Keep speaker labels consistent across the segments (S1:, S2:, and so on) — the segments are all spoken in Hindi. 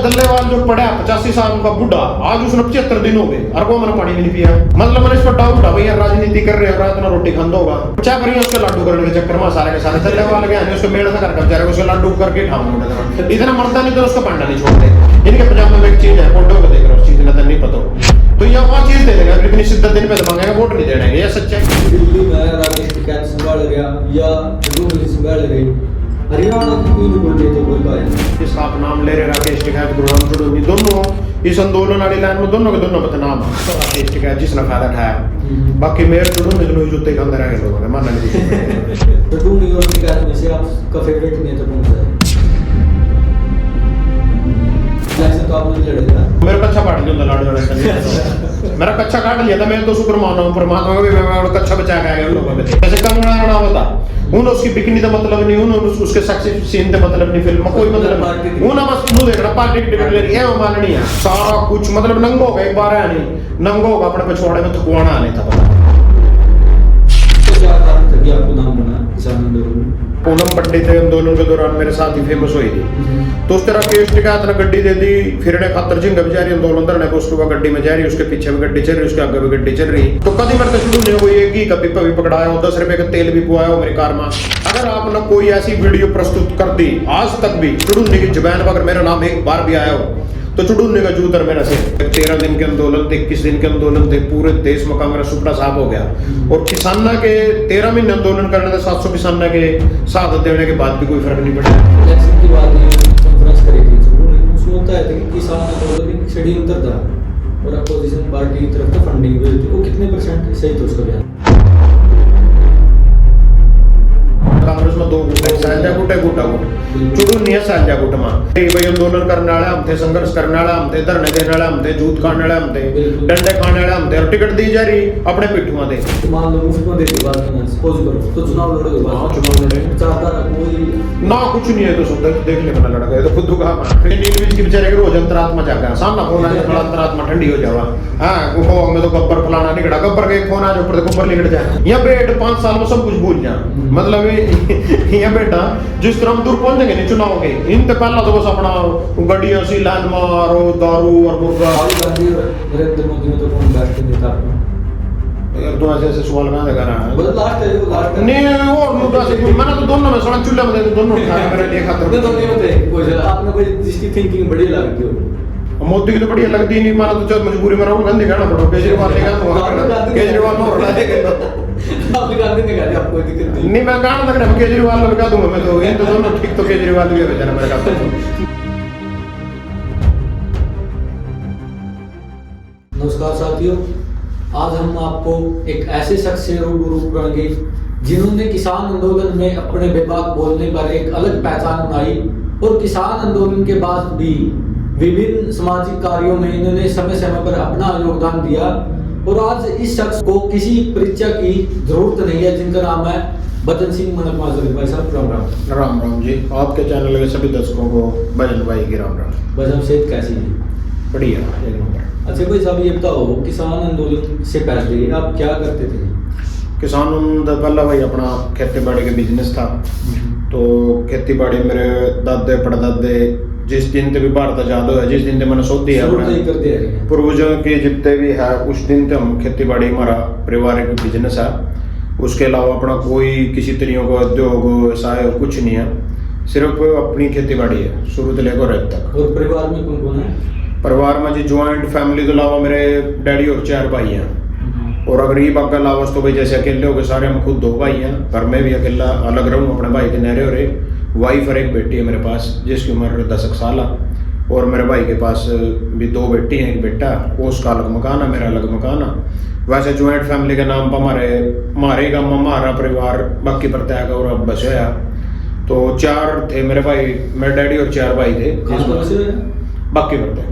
S1: दल्लेवाल जो पड़ा 85 साल का बुढ़ा, आज उसने 75 दिन हो गए और वो मैंने पानी भी नहीं पिया। मतलब मैंने इस पर डाउट उठा, भैया राजनीति कर रहे हो, रात में रोटी खांदा होगा, क्या करिए उसके लाडू करने के चक्कर में सारे के सारे दल्लेवाल गए उसको मेड़ से कर बेचारे उसके लाडू करके ठाऊंगा। इतना मरता नहीं तो उसका पांडा नहीं छोड़ते। इनके पजामे में एक चीज है, फोटो को देख रहे हो, उस चीज ने नहीं पता हो तो यह वहाँ चीज दे देगा, लेकिन सिद्ध दिन पे मांगेगा, वोट नहीं देने, ये सच्चा है।
S2: दिल्ली में राकेश टिकैत संभाल गया या गुरु संभाल गई, हरियाणा की कोई बोल देते कोई का
S1: जिसका आप नाम ले रहे राकेश टिकैत, गुरुराम चुड़ूनी, दोनों इस आंदोलन वाली लाइन में दोनों के दोनों बदनाम है। राकेश टिकैत जिसने फायदा उठाया, बाकी मेयर चुड़ूनी दोनों जूते के अंदर आ गए लोगों ने मानना नहीं।
S2: चुड़ूनी और टिकैत में से आपका फेवरेट नेता कौन सा है? तो आप मुझे लड़ेगा
S1: मेरा कच्चा काट लिया लाडू वाले मेरा कच्चा काट लिया था। मैं तो शुक्र माना हूँ परमात्मा का भी, मैं कच्चा बचा के आया उन लोगों में। जैसे कंगना रणावत था, उन उसकी बिकनी का मतलब नहीं, उन उसके सक्सेस सीन का मतलब नहीं, फिल्म कोई मतलब नहीं, उन बस मुंह देखना पार्टी की टिकट ले रही है, वो माननी है सारा कुछ, मतलब नंगो होगा एक बार है नहीं, नंगो होगा अपने पिछवाड़े में थकवाना नहीं था पता।
S2: तो क्या कारण था कि आपको नाम बना किसान आंदोलन?
S1: पूनम पंडित आंदोलन के दौरान मेरे साथ ही फेमस हुई थी, तो उस तरह केस टिकैत ने गड्डी दे दी, फिरने खातर जिंग बेचारी आंदोलन करने को, उसके बाद गड्डी में जा रही, उसके पीछे भी गड्डी चल रही, उसके आगे भी गड्डी चल रही। तो कभी मेरे शुरू नहीं हुई है कि कभी भी पकड़ाया हो, 10 रुपए का तेल भी पुआया हो मेरी कार में। अगर आपने कोई ऐसी वीडियो प्रस्तुत कर दी आज तक भी चुड़ूनी की जुबान पर अगर मेरा नाम एक बार भी आया हो तो चुड़ूनी का जूतर मेरा से 13 दिन के आंदोलन थे, 21 दिन के आंदोलन थे, पूरे देश में कांग्रेस सुपड़ा साफ हो गया। और किसाना के 13 महीने आंदोलन करने से 700 किसाना के साथ देने के बाद भी कोई फर्क नहीं पड़ा।
S2: इलेक्शन की बात कॉन्फ्रेंस करी थी, उसमें होता है कि किसान आंदोलन एक षड्यंत्र था और अपोजिशन पार्टी की तरफ से फंडिंग भी थी, वो कितने परसेंट सही था उसका बयान?
S1: कांग्रेस में दो गुट है, साझा गुट है, गुटा गुट। चुड़ूनी है साझा गुट में, भाई आंदोलन करने वाले हम थे, संघर्ष करने वाले हम थे, धरने देने वाले हम थे, जूत खाने वाले हम थे, डंडे खाने वाले हम थे, और टिकट दी जा रही अपने पिट्ठुआ दे।
S2: तो मान लो मुफ्त में देती बात में सपोज करो तो चुनाव लड़ोगे,
S1: हां चुनाव लड़े,
S2: चाहता कोई
S1: ना कुछ नहीं है तो सब देख ले बना लड़का है तो खुद दुखा नींद बीच की बेचारे के रोज अंतरात्मा जागा सामना फोन आया, थोड़ा अंतरात्मा ठंडी हो जावा। हां वो में तो गब्बर फलाना नहीं खड़ा, गब्बर के फोन आ जो ऊपर गब्बर निकल जाए, या बेट 5 साल में सब कुछ भूल जा। मतलब ये बेटा जिस तरह हम दूर पहुंचेंगे नहीं चुनाव के, इन तो पहला तो बस अपना गड्डियां सी लाइन मारो, दारू और मुर्गा।
S2: नरेंद्र मोदी में तो कौन बेस्ट नेता आपको?
S1: यार तो ऐसे सवाल कहां लगा रहा है?
S2: बस लास्ट है, वो लास्ट
S1: नहीं और मुद्दा से मैंने तो दोनों में सड़ा चूल्हे में दे दोनों खाया मैंने देखा था।
S2: दोनों में थे कोई आपने कोई जिसकी थिंकिंग बढ़िया लगती हो?
S1: मोदी की तो बढ़िया लगती नहीं, माना तो चल मजबूरी में राहुल गांधी कहना पड़ो, केजरीवाल ने कहा केजरीवाल ने हटा देगा
S2: राहुल गांधी ने कहा आपको दिक्कत
S1: नहीं, मैं गाना लग रहा है केजरीवाल को लगा दूंगा मैं, तो ये तो दोनों ठीक, तो केजरीवाल भी है बेचारा मेरे का।
S2: नमस्कार साथियों, आज हम आपको एक ऐसे शख्स से रूबरू करेंगे जिन्होंने किसान आंदोलन में अपने बेबाक बोलने पर एक अलग पहचान बनाई और किसान आंदोलन के बाद भी विभिन्न सामाजिक कार्यों में इन्होंने समय समय पर अपना योगदान दिया। और आज इस शख्स को किसी परिचय की जरूरत नहीं है, जिनका नाम है भजन सिंह मनक माजरी। भाई साहब राम राम।
S1: राम राम जी, आपके चैनल के सभी दर्शकों को भजन भाई की राम राम।
S2: भजन सेहत कैसी है?
S1: बढ़िया एक नंबर।
S2: अच्छा भाई साहब ये बताओ, किसान आंदोलन से पहले आप क्या करते थे?
S1: किसान आंदोलन पहला भाई अपना खेती बाड़ी का बिजनेस था, तो खेती बाड़ी मेरे दादे परदादे जिस दिन से भी भारत आजाद हुआ, जिस दिन से मैंने सोधी है पूर्वजों के जितने भी है, उस दिन से हम खेती बाड़ी हमारा पारिवारिक बिजनेस है। उसके अलावा अपना कोई किसी तरीके का उद्योग व्यवसाय कुछ नहीं है, सिर्फ अपनी खेती बाड़ी है शुरू से लेकर अब तक।
S2: और परिवार में कौन कौन है? परिवार
S1: में जी ज्वाइंट फैमिली के अलावा मेरे डैडी और 4 भाई हैं, और अगर ये बात का अलावा तो भाई जैसे अकेले हो गए सारे, हम खुद 2 भाई हैं, घर में भी अकेला अलग रहूँ, अपने भाई के नहरे हो रहे, वाइफ और एक बेटी है मेरे पास जिसकी उम्र 10 साल है, और मेरे भाई के पास भी 2 बेटी हैं, एक बेटा, वो उसका अलग मकान है, मेरा अलग मकान है। वैसे ज्वाइंट फैमिली के नाम पर हमारे गाँव में हमारा परिवार बाकी प्रत्याग और अब बस है, तो 4 थे मेरे भाई, मेरे डैडी और 4 भाई थे बाकी प्रत्याग।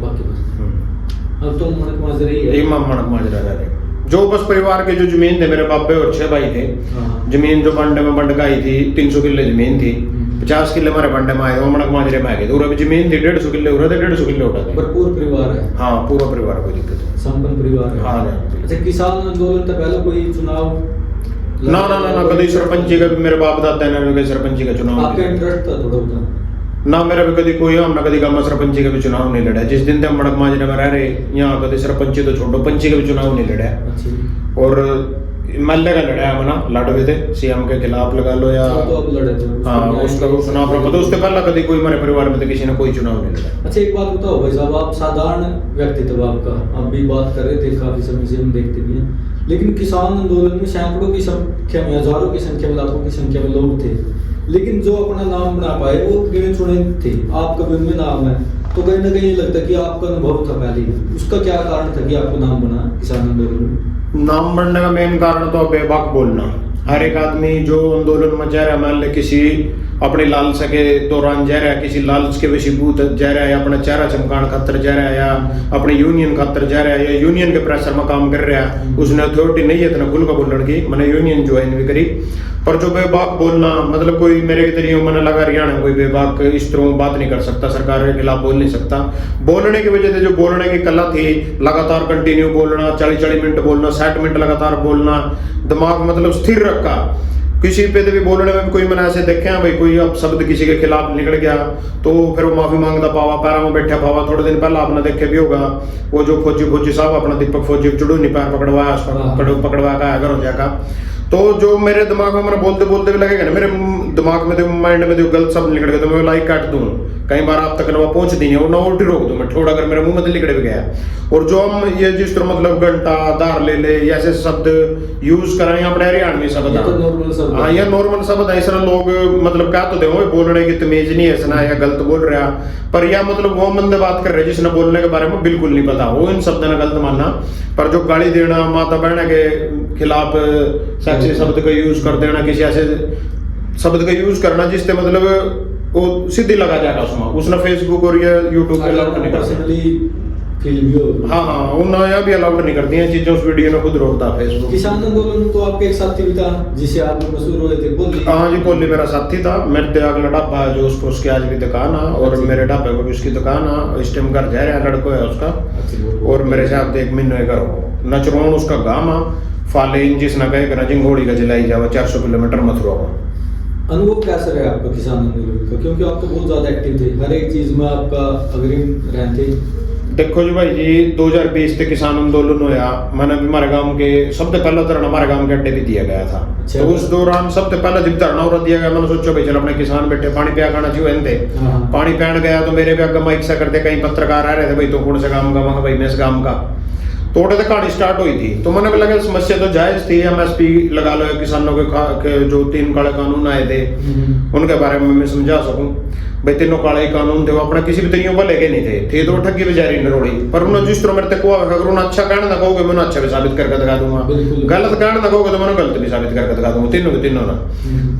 S2: अब तो मनक माजरा ही है,
S1: मनक माजरा रहे जो बस परिवार के जो जमीन थे, मेरे बाबे और 6 भाई थे, जमीन जो बंडे में बंडकाई थी, 300 किले जमीन थी, 50 किले हमारे बंडे में आए, वो मनक माजरे में आ गए, और अभी जमीन थी 150 किले, हो रहे थे 150 किले उठा थे।
S2: भरपूर परिवार है।
S1: हाँ पूरा परिवार, कोई दिक्कत नहीं,
S2: संपन्न परिवार है।
S1: हाँ।
S2: अच्छा किसान आंदोलन तो पहले कोई चुनाव
S1: ना कभी सरपंची का मेरे बाप दादा ने सरपंची का चुनाव
S2: आपका इंटरेस्ट था थोड़ा?
S1: ना मेरा भी कभी कोई हम ना कभी गांव सरपंची का भी चुनाव नहीं लड़ा। जिस दिन हम मड़क माजरे में रह रहे यहाँ कभी सरपंची तो छोड़ो पंची का भी चुनाव नहीं लड़ा।
S2: अच्छा।
S1: और मल्ले का लड़ा है मना लड़ हुए थे सीएम के खिलाफ लगा लो या
S2: तो अब लड़े थे
S1: हाँ उसका चुनाव पता उससे पहला कभी कोई हमारे परिवार में तो किसी ने कोई चुनाव नहीं लड़ा।
S2: अच्छा एक बात बताओ भाई साहब, आप साधारण व्यक्तित्व आपका, आप भी बात कर रहे थे काफी समय से हम देखते भी हैं, लेकिन किसान आंदोलन में सैकड़ों की संख्या में, हजारों की संख्या में, लाखों की संख्या में लोग थे, लेकिन जो अपना नाम बना पाए वो गिने चुने थे। आपका भी उनमें नाम है, तो कहीं ना कहीं ये लगता है कि आपका अनुभव था पहले ही, उसका क्या कारण था कि आपको नाम बना किसान आंदोलन में?
S1: नाम बढ़ने का मेन कारण तो बेबाक बोलना। हर एक आदमी जो आंदोलन में जा रहा है, मान ले किसी अपनी लालसा के दौरान जा रहा है, किसी लालच के वशीभूत जा रहा है, या अपना चेहरा चमकान खातर जा रहा है, या अपनी यूनियन खातर जा रहा है, या यूनियन के प्रेशर में काम कर रहा है, उसने अथॉरिटी नहीं है इतना खुल का बोलने की, मैंने यूनियन ज्वाइन भी करी। पर जो बेबाक बोलना, मतलब कोई मेरे के तरीके मैंने लगा हरियाणा में कोई बेबाक इस तरह बात नहीं कर सकता, सरकार के खिलाफ बोल नहीं सकता। बोलने की वजह से जो बोलने की कला थी, लगातार कंटिन्यू बोलना, 40-40 मिनट बोलना, 60 मिनट लगातार बोलना, दिमाग मतलब स्थिर रखा। किसी पे भी बोलने में कोई मैंने ऐसे देखे हैं भाई, कोई अब शब्द किसी के खिलाफ निकल गया तो फिर वो माफी मांगता पावा, पैरा में बैठा पावा। थोड़े दिन पहले आपने देखे भी होगा वो जो फौजी साहब अपना दीपक फौजी चुड़ू नहीं पैर पकड़वाया, पकड़वा का घर हो जाएगा। तो जो मेरे दिमाग में मैंने बोलते बोलते भी लगेगा ना, मेरे दिमाग में तो माइंड में जो गलत शब्द निकल गया तो मैं लाइक काट दूं, कई बार आप तक ना पहुंच दी और ना उल्टी रोक दूं मैं, थोड़ा अगर मेरे मुंह में निकल भी गया। और जो हम ये जिस तरह मतलब घंटा दार ले ले ऐसे शब्द यूज कराएं अपने हरियाणवी शब्द, हाँ ये नॉर्मल शब्द है, इसना लोग मतलब क्या तो देखो बोलने की तमीज नहीं है इसना, या गलत बोल रहा। पर यह मतलब वो बंदे बात कर रहे जिसने बोलने के बारे में बिल्कुल नहीं पता, वो इन शब्द ने गलत मानना। पर जो गाली देना, माता बहन के खिलाफ सेक्सी शब्द का यूज कर देना, किसी ऐसे शब्द का यूज करना जिससे मतलब वो सीधी लगा जाएगा उसने फेसबुक और ये यूट्यूब पे अलाउड नहीं करती। हाँ उन्हें भी अलाउड नहीं करती हैं चीजें, उस वीडियो में खुद रोकता फेसबुक।
S2: किसान आंदोलन तो आपके एक साथी भी था जिसे आप मशहूर हुए थे, बोली।
S1: हाँ जी, कोहली मेरा साथी था। मेरे अगला ढाबा है जो उसकी आज भी दुकान है, और मेरे ढाबे को भी उसकी दुकान है। इस टाइम घर जा रहा है, लड़को है उसका, और मेरे से आप 1 महीने का नचरोन उसका गाँव है, फाले इंजिस न कहे रजिंगोड़ी का जिलाई जावा 400 किलोमीटर मथुरा का।
S2: अनुभव कैसा रहा आपका किसान आंदोलन का, क्योंकि आप तो बहुत ज्यादा एक्टिव थे, हर एक चीज में आपका अग्रिम रहते।
S1: देखो जी भाई जी, 2020 से किसान आंदोलन होया, मैंने भी हमारे गांव के सबसे पहला धरना हमारे गांव के अड्डे भी दिया गया था। तो उस दौरान सबसे पहला जब धरना और दिया गया, मैंने सोचा भाई चल अपने किसान बैठे पानी पिया खाना चाहिए। पानी पियान गया तो मेरे भी अगर माइक से करते कई पत्रकार आ रहे थे, भाई तो कौन से गाँव का, भाई मैं इस गाँव का, थोड़े से कहानी स्टार्ट हुई थी। तो मैंने भी लगा समस्या तो जायज थी, MSP लगा लो, किसानों के जो 3 काले कानून आए थे उनके बारे में मैं समझा सकूं। भाई 3 काले कानून थे, वो अपना किसी भी तरीके पर लेके नहीं थे तो ठगी बेचारी नरोड़ी। पर उन्होंने जिस तरह मेरे को अगर उन्हें अच्छा कहना ना कहोगे, मैं अच्छा भी साबित करके दिखा दूंगा, गलत कहना ना कहोगे तो मैंने गलत भी साबित करके दिखा दूंगा, तीनों ना।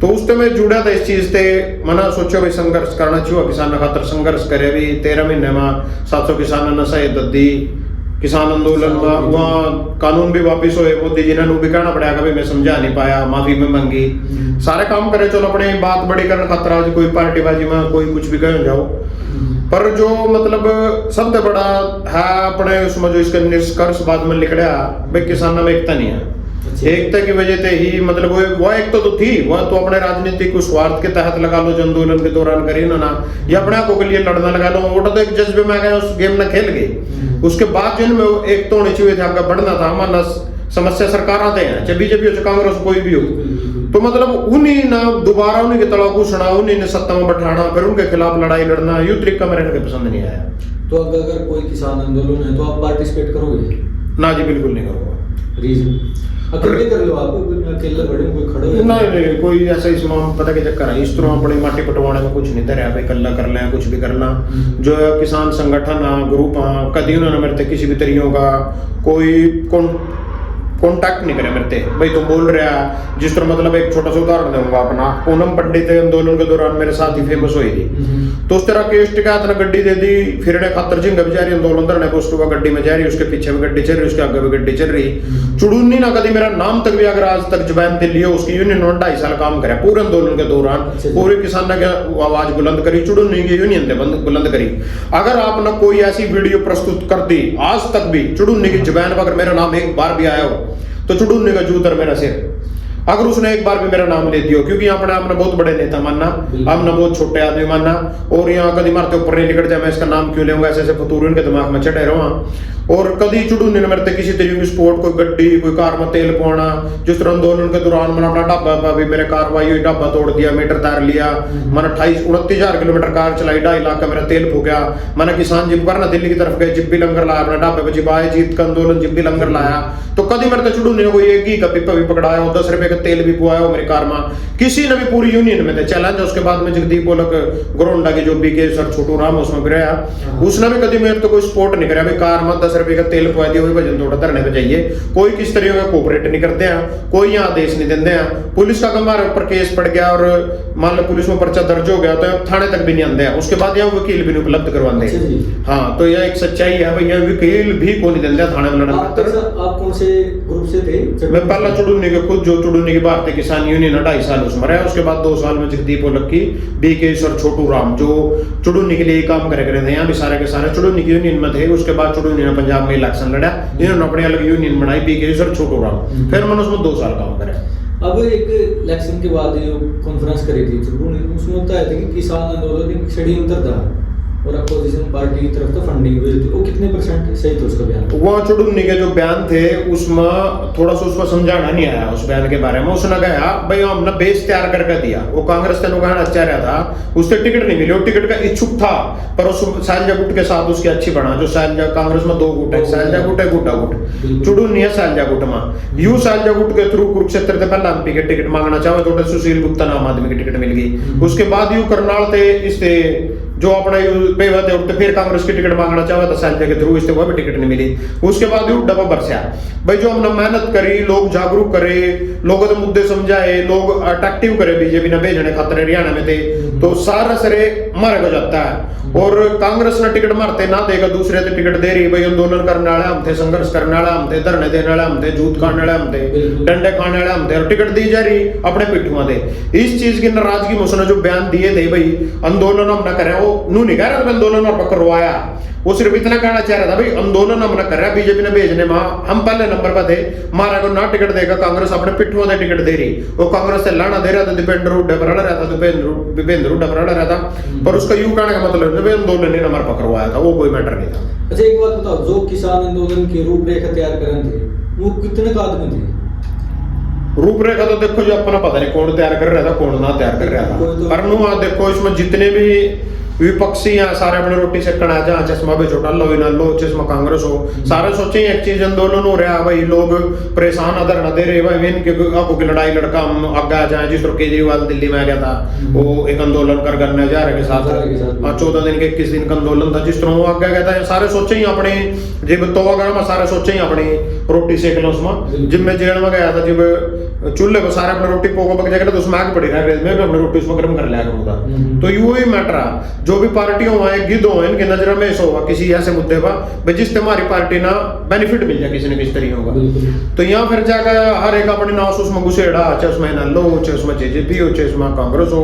S1: तो उस टाइम मैं जुड़ा था इस चीज से, मैंने सोचा भाई संघर्ष करना चाहिए, किसान खातर संघर्ष करे। अभी 13 महीने में 700 किसान ने शहीद दी किसान आंदोलन में, वहाँ कानून भी वापिस हुए, मोदी जी ने भी कहना पड़ा कभी मैं समझा नहीं पाया, माफी में मांगी, सारे काम करे। चलो अपने बात बड़ी करने खतरा, कोई पार्टीबाजी में कोई कुछ भी कह जाओ। पर जो मतलब सबसे बड़ा है अपने उसमें जो इसका निष्कर्ष बाद में निकला, भाई किसानों में एकता नहीं है। एकता की वजह से ही मतलब वो एकता तो थी, वह तो अपने राजनीतिक स्वार्थ के तहत लगा लो, जो आंदोलन के दौरान करी ना, या अपने आपको के लिए लड़ना लगा लो, वो तो एक जज्बे में गए, उस गेम में खेल गए। उसके बाद जिनमें एक तो होनी चाहिए थे, आगे बढ़ना था। हमारा समस्या सरकार आते हैं, चाहे बीजेपी हो चाहे कांग्रेस कोई भी हो, तो मतलब उन्हीं ना दोबारा उन्हीं के तला घुसना, उन्हीं ने सत्ता में बैठाना, फिर उनके खिलाफ लड़ाई लड़ना, यू तरीका मेरे इनके पसंद नहीं आया।
S2: तो अगर कोई किसान आंदोलन है तो आप पार्टिसिपेट करोगे?
S1: ना जी, बिल्कुल नहीं करूँगा।
S2: रीजन अकेले कर लो, आप अकेले बड़े कोई खड़े
S1: नहीं, कोई ऐसा इसमें पता के चक्कर है, इस तरह अपनी माटी पटवाने में कुछ नहीं धरा भाई, कल्ला कर लें कुछ भी करना। जो है किसान संगठन ग्रुप कभी उन्होंने मेरे किसी भी तरीकों का कोई कॉन्टैक्ट नहीं करे मेरे भाई तुम बोल रहे हैं। जिस तरह मतलब एक छोटा सा उदाहरण दूंगा अपना, पूनम पंडित आंदोलन के दौरान मेरे साथ ही फेमस हुई थी, तो उस तरह के शिकायत ने गड्डी दे दी, फिरने खातर जिंग बेचारी आंदोलन धरने को उसके बाद गड्डी में जा रही, उसके पीछे भी गड्डी चल रही, उसके आगे भी गड्डी चल रही। चुड़ूनी ना कभी मेरा नाम तक भी अगर आज तक जबान पे लियो, उसकी यूनियन 2.5 साल काम करे पूरे आंदोलन के दौरान, पूरे किसान ने आवाज बुलंद करी, चुड़ूनी की यूनियन ने बुलंद करी। अगर आपने कोई ऐसी वीडियो प्रस्तुत कर दी आज तक भी चुड़ूनी की जबान पर अगर मेरा नाम एक बार भी आया हो तो चुड़ूनी का जूतर मेरा सिर। अगर उसने एक बार भी मेरा नाम ले दियो, क्योंकि यहाँ पर आपने बहुत बड़े नेता मानना, आपने बहुत छोटे आदमी मानना, और यहाँ कभी मारते ऊपर नहीं निकट जाए, मैं इसका नाम क्यों लूंगा, ऐसे ऐसे फतूर इनके दिमाग में चढ़े रहो। और कभी चुड़ू नहीं मरते किसी तरीके की स्पोर्ट, कोई गड्डी कोई कार में तेल पवाना, जिस तरह आंदोलन के दौरान मैंने अपना ढाबा भी मेरे कार्रवाई हुई, ढाबा तोड़ दिया, मीटर तार लिया, मैंने 28-29,000 किलोमीटर कार चलाई, 2.5 लाख का मेरा तेल फूका, मैंने किसान जिब करना दिल्ली की तरफ गए, जिब भी लंगर लाया अपने ढाबे पे, जिब आए जीत का आंदोलन जिब भी लंगर लाया, तो कभी मरते चुड़ू नहीं कोई एक घी का पिपा भी पकड़ाया हो, 10 रुपए का तेल भी पुआया हो मेरी कार में, किसी ने भी पूरी यूनियन में थे चैलेंज। उसके बाद में जगदीप बोलक गोरोंडा की जो बीके सर छोटू राम उसमें भी रहा, उसने भी कभी मेरे तो कोई सपोर्ट नहीं करा, भाई कार में 10 रुपए का तेल पुआ दिया, वही भजन थोड़ा धरने पे जाइए, कोई किस तरह का कोऑपरेट नहीं करते हैं, कोई यहाँ आदेश नहीं देते हैं। पुलिस का हमारे ऊपर केस पड़ गया और मान लो पुलिस में पर्चा दर्ज हो गया तो थाने तक भी नहीं आते हैं, उसके बाद यहाँ वकील भी नहीं उपलब्ध करवाते। हाँ, तो यह एक सच्चाई है भैया, वकील भी को नहीं देते थाने में लड़ने खातर।
S2: आप कौन से ग्रुप से थे?
S1: मैं पहला चुड़ूनी के खुद जो चुड़ूनी की भारतीय किसान यूनियन 2.5 साल उसमें रहा, उसके बाद 2 साल में जगदीप ओलक की बीके सर छोटू राम जो चुड़ूनी के लिए काम करे थे, यहाँ भी सारे के सारे चुड़ूनी की यूनियन में थे। उसके बाद चुड़ूनी ने पंजाब में इलेक्शन लड़ा, इन्होंने अपनी अलग यूनियन बनाई बीके सर छोटू राम, फिर मैंने उसमें 2 साल काम करे।
S2: अब एक इलेक्शन के बाद जो कॉन्फ्रेंस करी थी चुड़ूनी, उसमें होता है कि किसान आंदोलन एक षड्यंत्र था और अपोजिशन पार्टी की तरफ तो फंडिंग हुई थी, वो कितने % सही थे उसका बयान?
S1: वहाँ चुड़ूनी के जो बयान थे उसमें थोड़ा सा उसको समझाना नहीं आया उस बयान के बारे में। उसने कहा भाई हमने बेस तैयार करके दिया, वो कांग्रेस के लोग अच्छा रहा था, उससे टिकट नहीं मिली, वो टिकट का इच्छुक था पर उस शैलजा गुट के साथ उसकी अच्छी बना, जो शैलजा कांग्रेस में 2 गुट है, शैलजा गुट है गुड्डा गुट, चुड़ूनी है शैलजा गुट में। यू शैलजा गुट के थ्रू कुरुक्षेत्र से पहले एमपी के टिकट मांगना चाहे तो सुशील गुप्ता नाम आदमी की टिकट मिल गई, उसके बाद यू करनाल थे इससे जो अपना पेवा थे उठते फिर कांग्रेस की टिकट मांगना चाहे तो शैलजा के थ्रू इससे वो भी टिकट नहीं मिली। उसके बाद यू डबा बरसा भाई, जो हमने मेहनत करी, लोग जागरूक करे, लोगों के मुद्दे समझाए, लोग अट्रैक्टिव करे बीजेपी ने भेजने खातर हरियाणा में थे, तो सारा सरे मारे को जाता है। और कांग्रेस ने टिकट मारते ना देगा, दूसरे थे टिकट दे रही, भाई आंदोलन करने वाले हम थे, संघर्ष करने वाले हम थे, धरने देने वाले हम थे, जूत खाने वाले हम थे, डंडे खाने वाले हम थे, और टिकट दी जा रही अपने पिट्ठुआ थे। इस चीज की नाराजगी में उसने जो बयान दिए थे भाई आंदोलन हम न करें, वो नू नहीं कह रहा था आंदोलन और करवाया, वो सिर्फ इतना कहना चाह रहा था भाई आंदोलन हम न कर रहा, बीजेपी ने भेजने में हम पहले नंबर पर थे, मारा को ना टिकट देगा, कांग्रेस अपने पिट्ठुआ से टिकट दे रही, वो कांग्रेस से लाना दे रहा था, दीपेंद्र हुड्डा पर लड़ रहा था, दीपेंद्र हुड्डा पर लड़ रहा था, पर उसका यूं कहने का मतलब आंदोलन ने नंबर पर करवाया था, वो कोई मैटर नहीं था।
S2: अच्छा एक बात बताओ, जो किसान आंदोलन की रूपरेखा तैयार कर रहे थे वो कितने का आदमी थे?
S1: रूपरेखा तो देखो जो अपना पता नहीं कौन तैयार कर रहा था कौन ना तैयार कर रहा था, पर नु देखो इसमें जितने भी विपक्षी यहाँ सारे अपने रोटी सेकना है, जहाँ चश्मा भी छोटा लो ना लो, चश्मा कांग्रेस हो, सारे सोचे एक चीज आंदोलन हो रहा है भाई, लोग परेशान अदर न दे रहे भाई, इनके आंखों की लड़ाई लड़का हम आगे आ जाए, जिस तरह केजरीवाल दिल्ली में आ गया था, वो एक आंदोलन कर करने जा रहे के साथ 14 दिन के 21 दिन का आंदोलन था, जिस तरह वो आगे गया था, सारे सोचे ही अपने जब तो अगर मैं सारे सोचे ही अपनी रोटी सेक लो उसमें, जब मैं जेल में गया था, जब चूल्हे को सारे अपने रोटी पोको पक जाएगा तो उसमें आग पड़ी रहा, मैं भी अपनी रोटी उसमें गर्म कर लिया करूंगा। तो यू ही मैटर है, जो भी पार्टियों हुआ है गिद्ध हुआ इनकी नजर में ऐसा होगा किसी ऐसे मुद्दे पर जिससे हमारी पार्टी ना बेनिफिट मिल जाए किसी न किसी तरीके होगा, तो यहाँ फिर जाकर हर एक अपने नाव उसमें घुसेड़ा, चाहे उसमें ना लो, चाहे उसमें जेजेपी हो, चाहे उसमें कांग्रेस हो,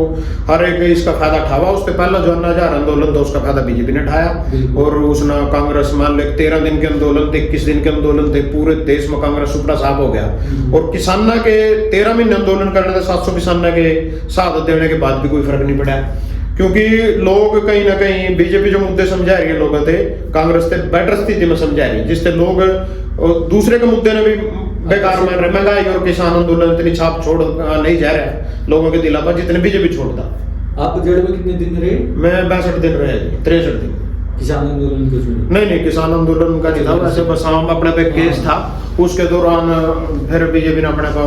S1: हर एक इसका फायदा उठावा। उससे पहला जो 2000 आंदोलन था उसका फायदा बीजेपी ने उठाया, और उसने कांग्रेस मान लो 13 दिन के आंदोलन थे, 21 दिन के आंदोलन थे, पूरे देश में कांग्रेस सुपड़ा साफ हो गया, और किसाना के 13 महीने आंदोलन करने थे, 700 किसाना के साथ देने के बाद भी कोई फर्क नहीं पड़ा, क्योंकि लोग कहीं ना कहीं बीजेपी जो मुद्दे समझा रही है लोगों थे, कांग्रेस से बेटर स्थिति में समझा रही है, जिससे लोग दूसरे के मुद्दे ने भी बेकार मान रहे, महंगाई और किसान आंदोलन इतनी छाप छोड़ नहीं जा रहा है लोगों के दिला पर जितने बीजेपी छोड़ता।
S2: आप जेल में कितने दिन रहे?
S1: मैं 62 दिन रहे, 63 दिन।
S2: किसान आंदोलन कुछ
S1: नहीं, किसान आंदोलन का नहीं था, वैसे बस हम अपने पे केस था, उसके दौरान फिर बीजेपी ने अपने को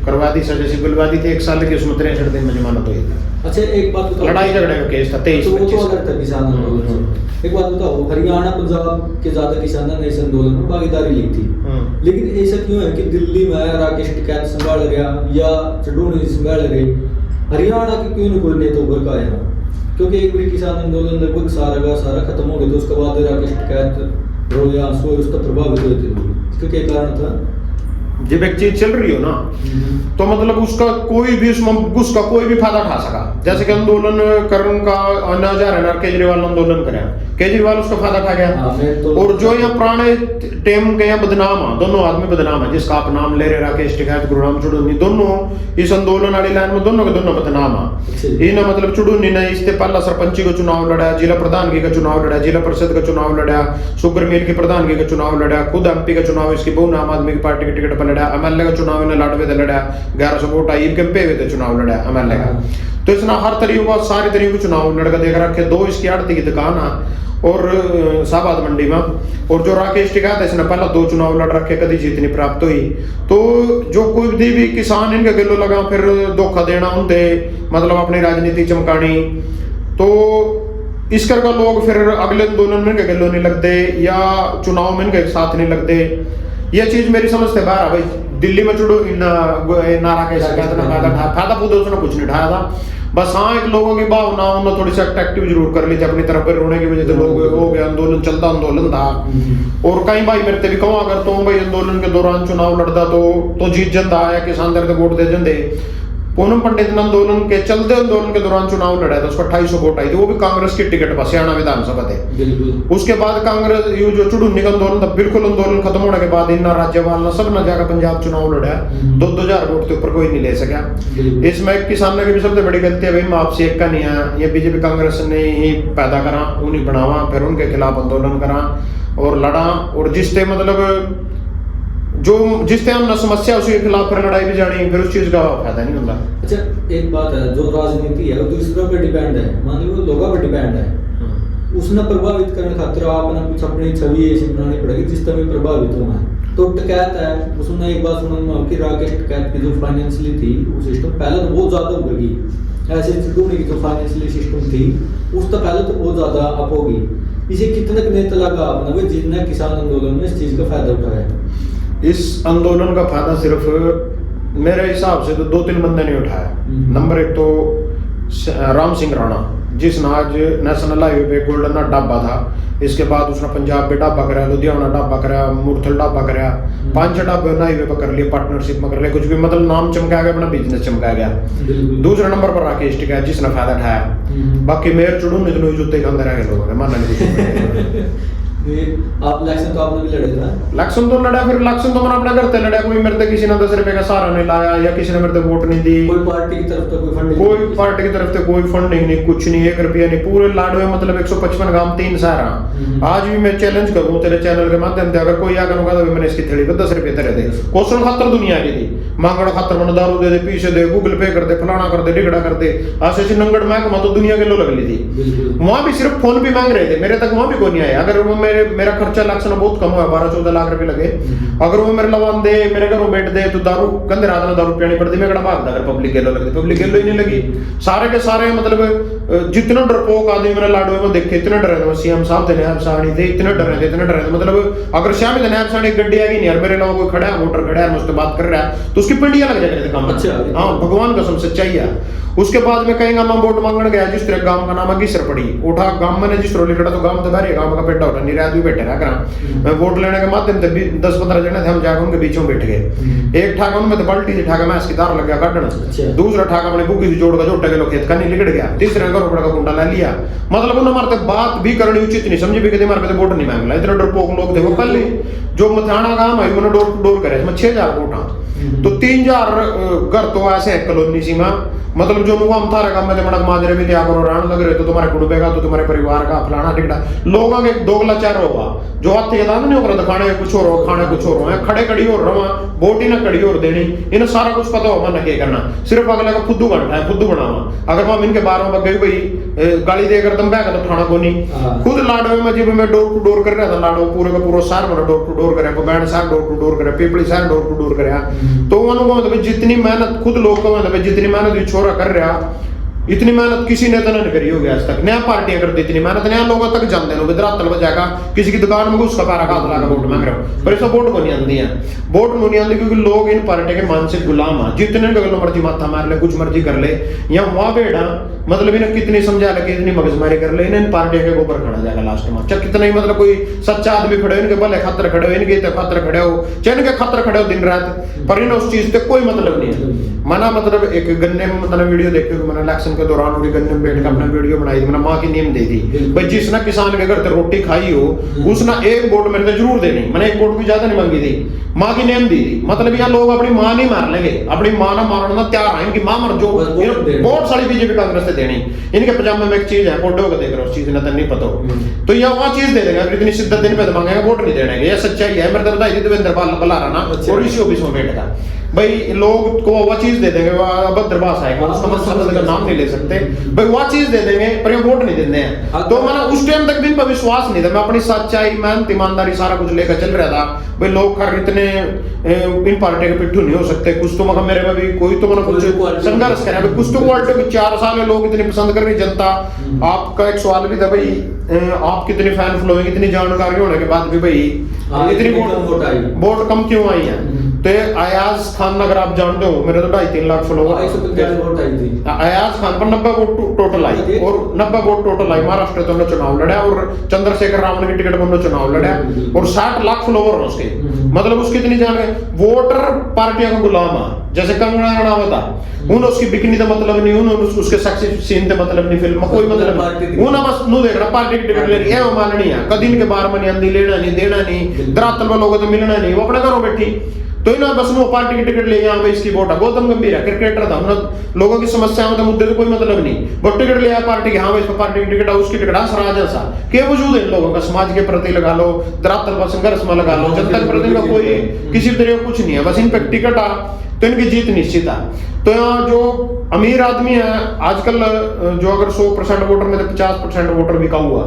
S1: करवा दी, सजा सी बुलवा दी थी 1 साल की, उसमें 63 दिन में जमानत हुई थी।
S2: अच्छा एक बात बताओ,
S1: लड़ाई झगड़े का केस था 23
S2: तो अलग था किसान आंदोलन। एक बात बताओ, हरियाणा पंजाब के ज्यादा किसानों ने इस आंदोलन में भागीदारी ली थी, लेकिन ऐसा क्यों है कि दिल्ली में राकेश टिकैत संभाल रहा या चुड़ूनी संभाल रहे, हरियाणा की क्यों नहीं कोई नेता उभर का आया? क्योंकि एक बार किसान आंदोलन लगभग सारा खत्म हो गया, तो उसके बाद राकेश टिकैत रोया उसका प्रभावित हुए थे, इसका क्या कारण था?
S1: जब एक चीज चल रही हो ना तो मतलब उसका कोई भी उसका कोई भी फायदा उठा सका, जैसे कि आंदोलन करण का 2000 केजरीवाल आंदोलन करे, केजरीवाल उसका फायदा उठा गया। और जो यहाँ पुराने टेम के यहाँ बदनाम है, दोनों आदमी बदनाम है, जिसका आप नाम ले रहे राकेश टिकैत, गुरुराम चुड़ूनी, दोनों इस आंदोलन वाली लाइन में दोनों के दोनों बदनाम है। इन मतलब चुड़ूनी ने इससे पहला सरपंची का चुनाव लड़ा, जिला प्रधानगी का चुनाव लड़ा, जिला परिषद का चुनाव लड़ा, शुगर मिल की प्रधानगी का चुनाव लड़ा, खुद एमपी का चुनाव इसकी बहु आम आदमी की पार्टी की टिकट पर लड़ा, एमएलए का चुनाव इन्हें लाडवे थे लड़ा, 1100 वोट आई इनके पे हुए थे चुनाव लड़ा एमएलए का। तो इसने हर तरीके का सारे तरीके के चुनाव लड़का देख रखे। 2 इसकी आड़ती की दुकान है और शाहबाद मंडी में। और जो राकेश टिकैत है इसने पहला 2 चुनाव लड़ रखे, कभी जीत नहीं प्राप्त हुई। तो जो कोई भी किसान इनके गलो लगा फिर धोखा देना उनसे, मतलब अपनी राजनीति चमकानी, तो इस करके लोग फिर अगले आंदोलन में इनके गलो नहीं लगते या चुनाव में इनके साथ नहीं लगते। ये चीज मेरी समझ से बाहर है भाई। दिल्ली में चुड़ो नारा कैसे फायदा खुद उसने कुछ नहीं उठाया था, बस हाँ एक लोगों की भावना उन्होंने थोड़ी सी अट्रैक्टिव जरूर कर ली थी अपनी तरफ पर, रोने की वजह से लोग हो गया, आंदोलन चलता आंदोलन था। और कई भाई मेरे भी कहूँ अगर तो भाई आंदोलन के दौरान चुनाव लड़ता तो जीत जाता है, किसान दर वोट दे देंगे। पूनम पंडित ने आंदोलन के चलते आंदोलन के दौरान चुनाव लड़ा था, उसको 2800 वोट आई थी, वो भी कांग्रेस की टिकट पर हरियाणा विधानसभा थे। उसके बाद कांग्रेस ये जो चुड़ूनी का आंदोलन था, बिल्कुल आंदोलन खत्म होने के बाद इन्ना राज्यपाल ना सब ना जाकर पंजाब चुनाव लड़ा, 2,000 वोट के ऊपर कोई नहीं ले सका। इसमें किसानों की भी सबसे बड़ी गलती है भाई, मैं आपसे एक का नहीं है, ये बीजेपी कांग्रेस ने ही पैदा करा, उन्हीं बनावा, फिर उनके खिलाफ आंदोलन करा और लड़ा। और जिससे मतलब जो जिस टाइम ना समस्या उसके खिलाफ फिर लड़ाई भी जानी, फिर उस चीज का फायदा नहीं होता।
S2: अच्छा एक बात है, जो राजनीति है वो दूसरों पे डिपेंड है, मान लो वो लोगों पे डिपेंड है, उसने प्रभावित करने खातिर आपने कुछ अपनी छवि ऐसी बनानी पड़ेगी जिस तरह प्रभावित होना है। तो टिकैत है, उसने एक बात सुना कि राकेश टिकैत की जो फाइनेंशियली थी वो सिस्टम पहले तो बहुत ज्यादा होगी, ऐसे चुड़ूनी की जो फाइनेंशियली सिस्टम थी उस तो पहले तो बहुत ज्यादा अप होगी। इसे कितने नेता लगा आपने जिसने किसान आंदोलन में इस चीज का फायदा उठाया?
S1: इस आंदोलन का फायदा सिर्फ मेरे हिसाब से तो 2-3 बंदे ने उठाया। नंबर 1 तो राम सिंह राणा, जिसने आज नेशनल हाईवे पे गोल्डन ढाबा था, इसके बाद उसने पंजाब पे ढाबा कराया, लुधियाना ढाबा कराया, मुरथल ढाबा कराया, 5-6 ढाबे हाईवे पे कर लिए, पार्टनरशिप में कर लिए, कुछ भी मतलब नाम चमकाया गया, अपना बिजनेस चमकाया गया। दूसरे नंबर पर राकेश टिकैत जिसने फायदा उठाया। बाकी मेयर चुड़ून ने जूते खाते रह गए लोगों ने, मानना नहीं।
S2: आप इलेक्शन तो आपने भी लड़े थे?
S1: इलेक्शन तो लड़ा, फिर इलेक्शन तो मैंने अपना करते लड़ा, कोई मेरे से किसी ने 10 रुपए का सहारा नहीं लाया या किसी ने मेरे से वोट नहीं दी,
S2: कोई पार्टी की तरफ से कोई फंडिंग,
S1: कोई पार्टी की तरफ से कोई फंडिंग नहीं, कुछ नहीं, 1 रुपया नहीं। पूरे लाडवे मतलब 155 गांव 3 शहर। आज भी मैं चैलेंज करूं तेरे चैनल के माध्यम से, अगर कोई आकर होगा तो मैंने इसकी थैली पे 10 रुपए तेरे दे, क्वेश्चन खातर दुनिया की थी, मांगड़ खातर मैंने दारू दे दे, पीछे दे, गूगल पे कर दे, फलाना कर दे, टिकड़ा कर दे, ऐसे नंगड़ महकमा तो दुनिया के लो लग ली थी। वहां भी सिर्फ फोन भी मांग रहे थे, मेरे तक वहां भी कोई नहीं आया। अगर वो मेरा खर्चा इलेक्शन बहुत कम हुआ, 12-14 लाख रुपए लगे, अगर वो मेरे लवान दे, मेरे घरों बैठ दे तो दारू गंदे रात में दारू पीनी पड़ती, मैं कड़ा भागता अगर पब्लिक गेलो लगती, पब्लिक गेलो ही नहीं लगी। सारे के सारे मतलब जितने डरपोक आदमी मैंने लाडवे में देखे इतने डरे थे, सीएम साहब थे नैब साड़ी थे, इतने डरे थे, इतने डरे थे। मतलब अगर श्याम में नैब साड़ी गड्डी आएगी नहीं यार, मेरे लोगों को खड़ा है, वोटर खड़ा है, मुझसे बात कर रहा है तो उसकी पिंडियां लग जाएगी काम। अच्छा हाँ, भगवान कसम सच्चाई है। उसके बाद में कहेंगे मैं वोट मांगने गया, जिस तरह गांव का नाम है घिसर पड़ी, उठा गांव में जिस रोली खड़ा तो गांव तो बाहर गांव का बेटा उठा, निराद भी बैठे रहा। मैं वोट लेने के माध्यम से 10-15 जने थे, हम जाकर उनके बीचों बैठ गए। एक ठाका उनमें तो बाल्टी से ठाका मैं इसकी तार लग गया काटना, दूसरा ठाका मैंने बुकी से जोड़ का जोटा के लोग खेत का नहीं लिकड़ गया, तीसरे घर ऊपर का कुंडा ला लिया। मतलब उन्होंने हमारे बात भी करनी उचित नहीं समझी भी, कहते हमारे पे वोट नहीं मांगला, इतने डरपोक लोग थे। वो कल जो मथाना गांव है मैंने डोर टू डोर करे, 6000 वोटा तो 3000 घर तो ऐसे कॉलोनी सी में, मतलब जो मुझे हम थारे काम में मड़क माजरे में क्या करो राण लग रहे तो तुम्हारे कुटुंबे का, तो तुम्हारे परिवार का, फलाना टिकटा लोगों के दोगला चार होगा। जो हाथी के दाम नहीं होगा तो खाने कुछ और हो, खाने कुछ और हो, खड़े कड़ी और रवा बोटी ना कड़ी और देनी, इन्हें सारा कुछ पता होगा ना क्या करना, सिर्फ अगले का फुद्दू बनता है, फुद्दू बनावा। अगर हम इनके 12 में गई भाई गाली देकर तुम बैग तो ठाना को नहीं। खुद लाडवे में जब मैं डोर टू डोर कर रहा था, लाडो पूरे का पूरा शहर में डोर टू डोर करे, बैंड शहर डोर टू डोर करे, पीपली शहर डोर टू डोर करे, तो उन्होंने मतलब जितनी मेहनत खुद लोग को मतलब जितनी मेहनत छोरा कर रहा, इतनी मेहनत किसी नेता ने नहीं करी होगी आज तक। नया पार्टियां करती इतनी मेहनत, नया लोगों तक जानते हैं, विद्रात तल बजाएगा किसी की दुकान में उसका पैरा हाथ लगा वोट मांग रहे हो, पर इसका वोट को नहीं आती है, वोट नहीं आती क्योंकि लोग इन पार्टी के मानसिक गुलाम है। जितने मर्जी माथा मार ले, कुछ मर्जी कर ले, या वहां बेड़ा मतलब इन्हें कितनी समझा ले, कितनी मगजमारी कर ले, इन्हें पार्टियों के गोबर खाना जाएगा लास्ट में। चाहे कितना ही मतलब कोई सच्चा आदमी खड़े हो, इनके भले खतर खड़े हो, इनके खतर खड़े हो, चाहे इनके खतर खड़े हो दिन रात, पर इन्हें उस चीज से कोई मतलब नहीं है। मना मतलब एक गन्ने में मतलब वीडियो देखे मैंने इलेक्शन इलेक्शन के दौरान उनकी गन्ने में बैठ के अपना वीडियो बनाई थी, मैंने माँ की नीम दे दी भाई, जिसने किसान के घर से रोटी खाई हो उसने एक वोट मेरे से जरूर देनी, मैंने एक वोट भी ज्यादा नहीं मांगी थी, माँ की नेम दी थी। मतलब यहाँ लोग अपनी माँ नहीं मार लेंगे, अपनी माँ ना मारना तैयार है, इनकी माँ मर जो वोट सारी बीजेपी कांग्रेस से देनी। इनके पजामे में एक चीज है, पोडो को देख रहे हो उस चीज ने तो नहीं पता हो, तो यह वहाँ चीज दे देंगे, अगर इतनी शिद्दत दिन पे मांगेगा वोट नहीं देने, यह सच्चाई है। मेरे तो बताई थी देवेंद्र बला रहा ना और इसी ऑफिस में बैठ का भाई, लोग को वह चीज दे देंगे, अभद्र भाषा है, का नाम नहीं ले सकते भाई, वह चीज दे देंगे पर ये वोट नहीं देते हैं। तो मैंने उस टाइम तक दिन पर विश्वास नहीं था, मैं अपनी सच्चाई मेहनत ईमानदारी सारा कुछ लेकर चल रहा था भाई। लोग खैर इतने इन पार्टी के पिट्ठू नहीं हो सकते, कुछ तो मगर मेरे में भी कोई तो मैंने कुछ संघर्ष करा भाई, कुछ तो क्वालिटी 4 साल में लोग इतनी पसंद कर रही जनता। आपका एक सवाल भी था भाई, आप कितनी फैन फॉलोइंग, इतनी जानकारी होने के बाद भी भाई इतनी वोट कम क्यों आई है? तो अयाज खान अगर आप जानते हो, मेरे तो 2.5-3 लाख फॉलोवर, अयाज खान पर 90 वोट टोटल आई और 90 वोट टोटल आई। महाराष्ट्र तो उन्होंने चुनाव लड़ा और चंद्रशेखर रावण की टिकट पर उन्होंने चुनाव लड़ा और 60 लाख फॉलोवर है उसके। मतलब उसकी इतनी जान वोटर पार्टियों का गुलाम है, जैसे कंगना रनावत है, उन उसकी बिकनी का मतलब नहीं, उन उसके सक्सेस सीन का मतलब नहीं, फिल्म कोई मतलब नहीं, उन बस नु देख रहा पार्टी की टिकट ले रही है, वो माननी है कदी इनके बार में नहीं लेना नहीं देना नहीं, धरातल में लोगों तो मिलना नहीं, वो अपने घरों बैठी तो इन्होंने बस वो पार्टी की टिकट ले गया भाई, इसकी वोट है। गौतम गंभीर है क्रिकेटर था, उन्होंने लोगों की समस्याओं के मुद्दे से कोई मतलब नहीं, वो टिकट ले आया पार्टी की, हाँ भाई इसको पार्टी की टिकट है, उसकी टिकट सराज सा के वजूद है इन लोगों का, समाज के प्रति लगा लो, धरातल पर संघर्ष में लगा लो, जनता के प्रति का कोई किसी तरह का कुछ नहीं है, बस इन पर टिकट आ तो इनकी जीत निश्चित है। तो यहाँ जो अमीर आदमी है आजकल, जो अगर 100% वोटर में 50% वोटर बिका हुआ,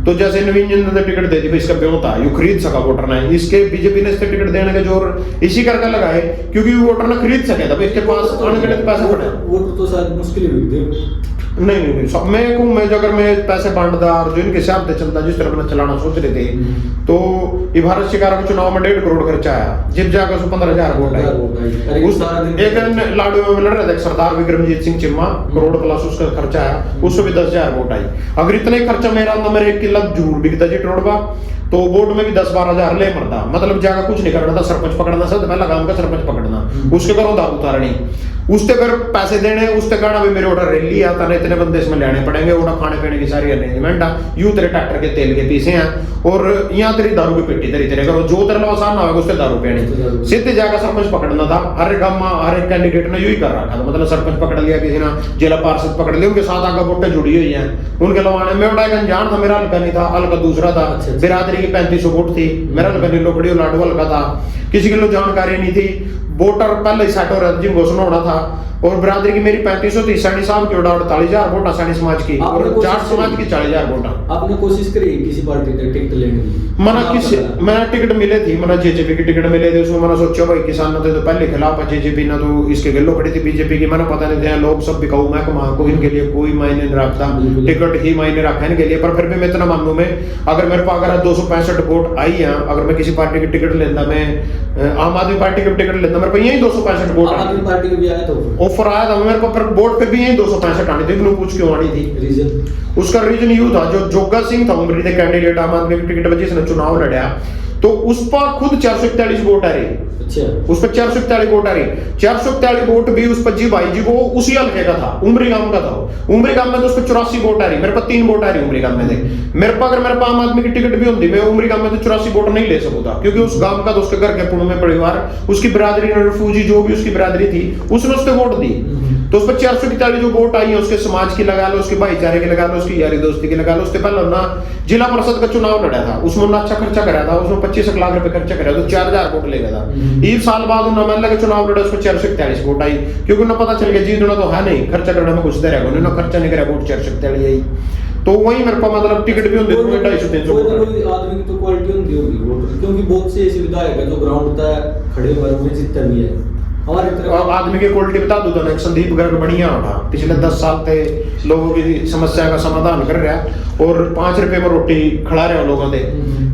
S1: तो जैसे नवीन जिंदल ने टिकट दे दी भाई, इसका ब्यों था, यू खरीद सका वोटर ने, इसके बीजेपी ने इसके टिकट देने के जोर इसी करके लगाए क्योंकि वोटर ने खरीद सके था, इसके पास अनगिनत पैसे पड़े।
S2: वोटर तो शायद मुश्किल ही
S1: नहीं सब मैं कहूँ, मैं जो अगर मैं पैसे बांटदार जो इनके हिसाब से चलता, जिस तरह मैं चलाना सोच रहे थे, तो ये भारत सरकार के चुनाव में 1.5 करोड़ खर्चा आया, जब जाकर उसको 15,000 वोट आए। उस एक लाडू में लड़ रहे थे सरदार विक्रमजीत सिंह चिम्मा, करोड़ प्लस उसका खर्चा आया, उससे भी 10,000 वोट आई। अगर इतना ही खर्चा मेरा तो मेरे 1 किला जरूर बिकता जी टोड़बा, तो वोट में भी 10-12,000 ले मरता, मतलब जाकर कुछ नहीं करना था, सरपंच पकड़ना, सबसे पहला काम का सरपंच पकड़ना, उसके करो दारू उतारनी, उससे फिर पैसे देने, उससे कहना भी मेरे ऑर्डर रैली आता ना, इतने बंदे इसमें लेने पड़ेंगे, ऑर्डर खाने पीने की सारी अरेंजमेंट है, यूं तेरे ट्रैक्टर के तेल के पीछे हैं और यहाँ तेरी दारू की पेटी तेरे करो, जो तेरे आसान ना होगा उससे दारू पीनी, सीधे जाकर सरपंच पकड़ना था। हर एक गांव में हर एक कैंडिडेट ने यही कर रखा था, मतलब सरपंच पकड़ लिया, किसी ने जिला पार्षद पकड़ लिया, उनके साथ आगे वोटें जुड़ी हुई हैं, उनके लवाने में उड़ा अनजान था, मेरा हल्का नहीं था, हल्का दूसरा था, बिरादरी की 3500 वोट थी, मेरा हल्का नहीं लोकड़ी और लाडू हल्का था, किसी की जानकारी नहीं थी, वोटर पहले ही सेट हो रहा जिन घोषणा होना था, और बिरादरी की मेरी 3500 थी, सैनी साहब की 48,000 वोट सैनी समाज की और जाट समाज की 40,000 वोट।
S2: आपने कोशिश करी किसी पार्टी से टिकट लेने की?
S1: मैंने टिकट मिले थी, मैंने जेजेपी की टिकट मिले थे, उसमें मैंने सोचा भाई किसान तो पहले खिलाफ है जेजेपी ना, तो इसके गलो खड़ी थी बीजेपी की, मैंने पता नहीं था लोग सब बिकाऊ मैं कमा को, इनके लिए कोई मायने नहीं रखता, टिकट ही मायने रखा इनके लिए। पर फिर भी मैं इतना मानू में, अगर मेरे पास अगर 265 वोट आई है, अगर मैं किसी पार्टी की टिकट लेता, मैं आम आदमी पार्टी की टिकट लेता, मेरे पास यही 265 वोट
S2: आम आदमी पार्टी के भी आया तो
S1: ऑफर आया था मेरे पास, पर वोट पे भी यही 265 आनी थी, मैंने पूछ क्यों आनी थी,
S2: रीजन
S1: उसका रीजन यूं था, जो जोगा सिंह था उमरी के कैंडिडेट आम आदमी की टिकट पर जिसने चुनाव लड़ा, तो उस पर खुद 441 वोट आ रही,
S2: अच्छा
S1: उस पर 441 वोट आ रही, 441 वोट भी उस पर जी भाई जी वो उसी हल्के का था, उमरी गांव का था, उमरी गांव में तो उस पर 84 वोट आ रही, मेरे पास 3 वोट आ रही उमरी गांव में थे। मेरे पास अगर मेरे पास आम आदमी की टिकट भी होती, मैं उमरी गांव में तो 84 वोट नहीं ले सकता, क्योंकि उस गांव का तो उसके घर के पुणे में परिवार, उसकी बिरादरी रिफ्यूजी जो भी उसकी बिरादरी थी, उसने उस पर वोट दी, तो उस पर 441 जो वोट आई है, उसके समाज की लगा लो, उसके भाईचारे की लगा लो, उसकी यारी दोस्ती की लगा लो। उसके पहले ना जिला परिषद का चुनाव लड़ा था, उसमें उन्होंने अच्छा खर्चा करा था, उसमें 25 लाख रुपए खर्चा करा, तो 4,000 वोट ले गया था। 1 साल बाद उन्होंने एमएलए का चुनाव लड़ा, उसमें 441 वोट आई, क्योंकि उन्हें पता चल गया जीतना तो है नहीं, खर्चा करने में कुछ देर है, उन्होंने खर्चा नहीं करा, वोट 441 आई। तो वही मेरे पास मतलब टिकट भी होती है 250-300
S2: कोई आदमी की तो क्वालिटी होती होगी वोटर, क्योंकि बहुत से ऐसी विधायक है जो ग्राउंड तक खड़े वर्ग में जीतता भी है। हमारे तरफ
S1: आदमी की क्वालिटी बता दूं तो संदीप गर्ग बढ़िया उठा, पिछले 10 साल से लोगों की समस्या का समाधान कर रहा है, और 5 रुपए में रोटी खड़ा रहे लोगों ने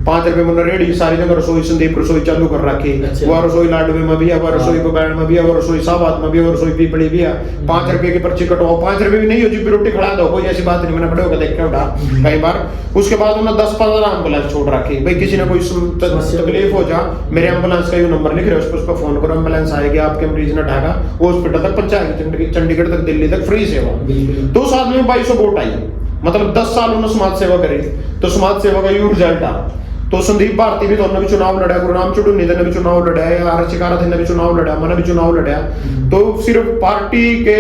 S1: 5 रुपए में रेडी सारी जगह रसोई संदीप रसोई चालू कर रखी।
S2: अच्छा।
S1: वो रसोई लाडवे में भी है, वो रसोई बबैन में भी है, वो रसोई साबाद में भी है, वो रसोई पीपड़ी भी है। 5 रुपए की पर्ची कटवाओ, 5 रुपए भी नहीं हो, जिब भी रोटी खड़ा दो, कोई ऐसी बात नहीं। मैंने बड़े होकर देख के उठा कई बार। उसके बाद उन्होंने 10-15 एम्बुलेंस छोड़ रखी, भाई किसी ने कोई तकलीफ हो जा, मेरे एम्बुलेंस का ये नंबर लिख रहे हो, उस पर फोन करो, एम्बुलेंस आएगी, आपके मरीज ने ढाका हॉस्पिटल तक पहुंचाएगी, चंडीगढ़ तक, दिल्ली तक फ्री सेवा। तो उस आदमी में 2200 वोट आई, मतलब 10 साल उन्होंने समाज सेवा करी, तो समाज सेवा का यू रिजल्ट आ। तो संदीप भारती भी दोनों भी चुनाव लड़ा, गुरुराम चुड़ूनी ने भी चुनाव लड़ा, आरचिकारा ने भी चुनाव लड़ा, मैंने भी चुनाव लड़ा। तो सिर्फ पार्टी के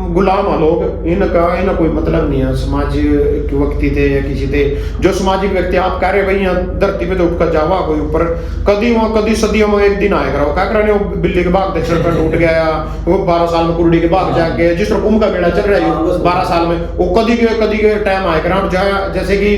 S1: गुलाम है लोग, इनका कोई मतलब नहीं है सामाजिक व्यक्ति थे या किसी थे जो सामाजिक व्यक्ति। आप कह रहे भाई यहाँ धरती पे तो उठकर जावा कोई ऊपर, कदी वहाँ कदी सदियों में एक दिन आएगा, वो क्या कर रहे हो, बिल्ली के भाग दक्षिण पर टूट गया, वो 12 साल में कुर्डी के भाग जाग गए, जिस तरह कुंभ का बेड़ा चल रहा है 12 साल में, वो कदी के टाइम आएगा। जैसे कि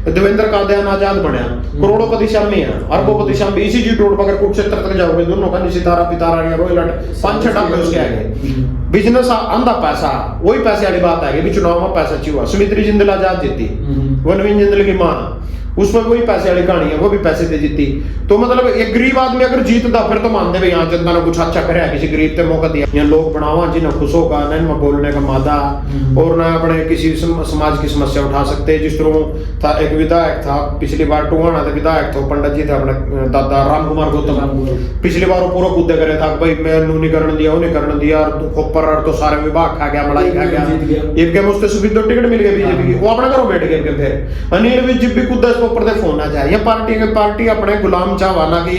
S1: देवेंद्र कादयान आजाद बना, करोड़ोंपति शामी है, अरबोंपति शामी, इसी जी रोड पर अगर कुरुक्षेत्र तक जाओगे, दोनों का सितारा पितारा या रोयल 5-6 डब्बे उसके आगे। बिजनेस अंधा पैसा, वही पैसे वाली बात आएगी, चुनाव में पैसा चाहिए। सुमित्री जिंदल आजाद जीती, वो नवीन जिंदल की मां, उसमें वही पैसे वाली कहानी है, वो भी पैसे दे जीती। तो मतलब एक गरीब आदमी अगर जीतता फिर तो मान दे भाई यहाँ जनता ने कुछ अच्छा करे, किसी गरीब पे मौका दिया। यहाँ लोग बनावा जिन्हें खुश होगा, न इनमें बोलने का मादा और न अपने किसी समाज की समस्या उठा सकते। जिस तरह था एक विधायक था पिछली बार टूहाना था, विधायक था पंडित जी थे अपने दादा राम कुमार गौतम, पिछली बार वो पूरा कूदे करे था भाई मैं नू नहीं करने दिया, वो नहीं करने दिया, खोपर तो सारे विभाग खा गया, मलाई खा गया, एक मुझसे सुविधा टिकट मिल गई बीजेपी की, वो अपने घरों बैठ गए। फिर अनिल भी जिब भी कूदा ऊपर दे फोन आ जाए, या पार्टी अपने गुलाम चाहवाना की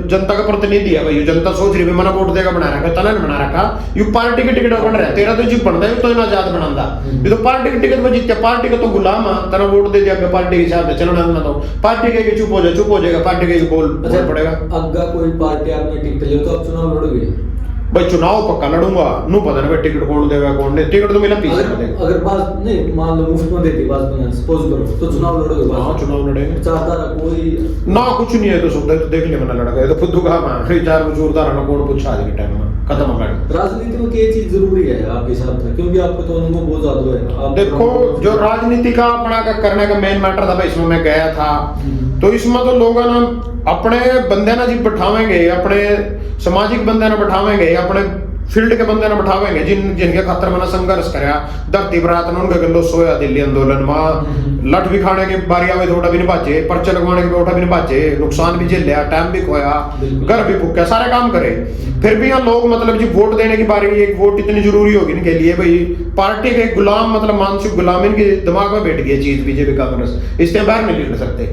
S1: जनता का प्रतिनिधि है भाई, जनता सोच रही है मैंने वोट देगा बना रखा, तना बना रखा, यू पार्टी के टिकट बन रहा है, तेरा तो जिब बनता है तो आजाद बनांदा, ये तो पार्टी के टिकट में जीत, पार्टी का तो गुलाम है, तेरा वोट दे दिया पार्टी के हिसाब से चलना ना, तो पार्टी के चुप हो जाएगा, पार्टी के बोल पड़ेगा।
S2: अगर कोई पार्टी आपने टिकट ले तो आप चुनाव लड़ोगे
S1: भाई? चुनाव पक्का लड़ूंगा, नू पता नहीं टिकट कौन देगा कौन नहीं, टिकट तो मिला पीछे
S2: अगर बात नहीं मान लो मुफ्त में देती बात बना सपोज करो तो चुनाव लड़ोगे?
S1: हाँ चुनाव लड़ेंगे,
S2: चाहता कोई ना
S1: कुछ नहीं है तो सुनते तो देख ले मैंने लड़का, तो खुद दुखा मैं 4 बुजुर्ग रहना कौन पूछा आज के टाइम में खत्म हो गया।
S2: राजनीति में क्या चीज जरूरी है आपके हिसाब से, क्योंकि आपको तो अनुभव बहुत ज्यादा है। आप
S1: देखो जो राजनीति का अपना का करने का मेन मैटर था भाई, इसमें मैं गया था, तो इसमें तो लोग ना अपने बंदे ना जी बैठावेंगे, अपने सामाजिक बंदे ना बैठावेंगे, अपने फील्ड के बंदे ना बैठावेंगे जिनके खातर मैंने संघर्ष कराया, धरती बरात उनके गलो सोया दिल्ली आंदोलन में, लठ भी खाने की बारिया में थोड़ा भी नहीं बाचे, पर्चे लगवाने के उठा भी नहीं बाचे, नुकसान भी झेल लिया, टाइम भी खोया, घर भी फूका, सारे काम करे, फिर भी यहाँ लोग मतलब जी वोट देने की बारी, एक वोट इतनी जरूरी होगी इनके लिए भाई, पार्टी के गुलाम मतलब मानसिक गुलाम इनके दिमाग में बैठ गई चीज बीजेपी कांग्रेस, इससे बाहर नहीं निकल सकते।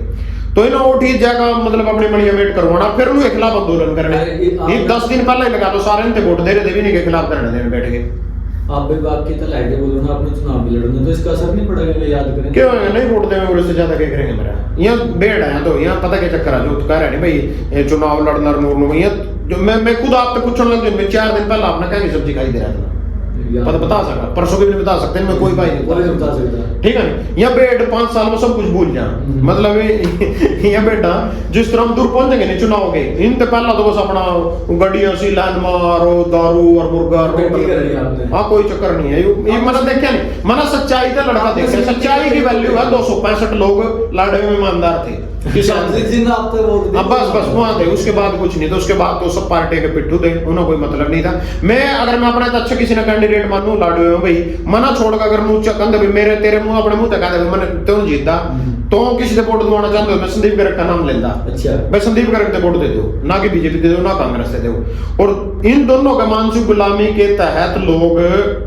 S1: तो इन वोट ही जगह मतलब अपनी मणिया वेट करवाना, फिर उनके खिलाफ आंदोलन करने, ये 10 दिन पहले ही लगा दो सारे इनके वोट दे रहे थे भी नहीं के खिलाफ धरने देने बैठ गए।
S2: आप भी बात की तरह लाइटे बोलो ना, आपने चुनाव भी लड़ना तो इसका असर नहीं पड़ेगा, याद करें
S1: क्यों नहीं वोट देंगे और इससे ज्यादा क्या करेंगे मेरा, यहाँ बेड़ है तो यहाँ पता क्या चक्कर है, जो कह रहे हैं भाई चुनाव लड़ना जो मैं खुद आपसे पूछने लग गया 4 दिन पहले आपने क्या सब्जी खाई दे रहा था, बता सकता परसों भी नहीं बता सकते, मैं कोई भाई नहीं बता सकता, ठीक है नहीं। यहाँ बेड 5 साल में सब कुछ भूल जाए, मतलब यहाँ बेटा जिस तरह हम दूर पहुंचेंगे नहीं चुनाव के, इनसे पहला तो बस अपना गड्डियों से लैंड मारो, दारू और मुर्गा, हाँ कोई चक्कर नहीं है, ये मैंने देखा नहीं, मैंने सच्चाई का लड़का देखा, सच्चाई की वैल्यू है 265 लोग लड़े में ईमानदार थे, बस वहां थे, उसके बाद कुछ नहीं, तो उसके बाद तो सब पार्टी के पिट्ठू थे, उन्हें कोई मतलब नहीं था। मैं अगर मैं अपने अच्छा किसी ने कैंडिडेट मानू लाडू में भाई मना छोड़ कर अगर मुंह चकंद मेरे तेरे मुंह अपने मुंह तक मैंने तो जीतदा तो किसी से वोट दवाना चाहते हो मैं संदीप गर्ग का नाम लेता, अच्छा मैं संदीप गर्ग से वोट दे दो, ना कि बीजेपी दे दो ना कांग्रेस से दो। और इन दोनों के मानसिक गुलामी के तहत लोग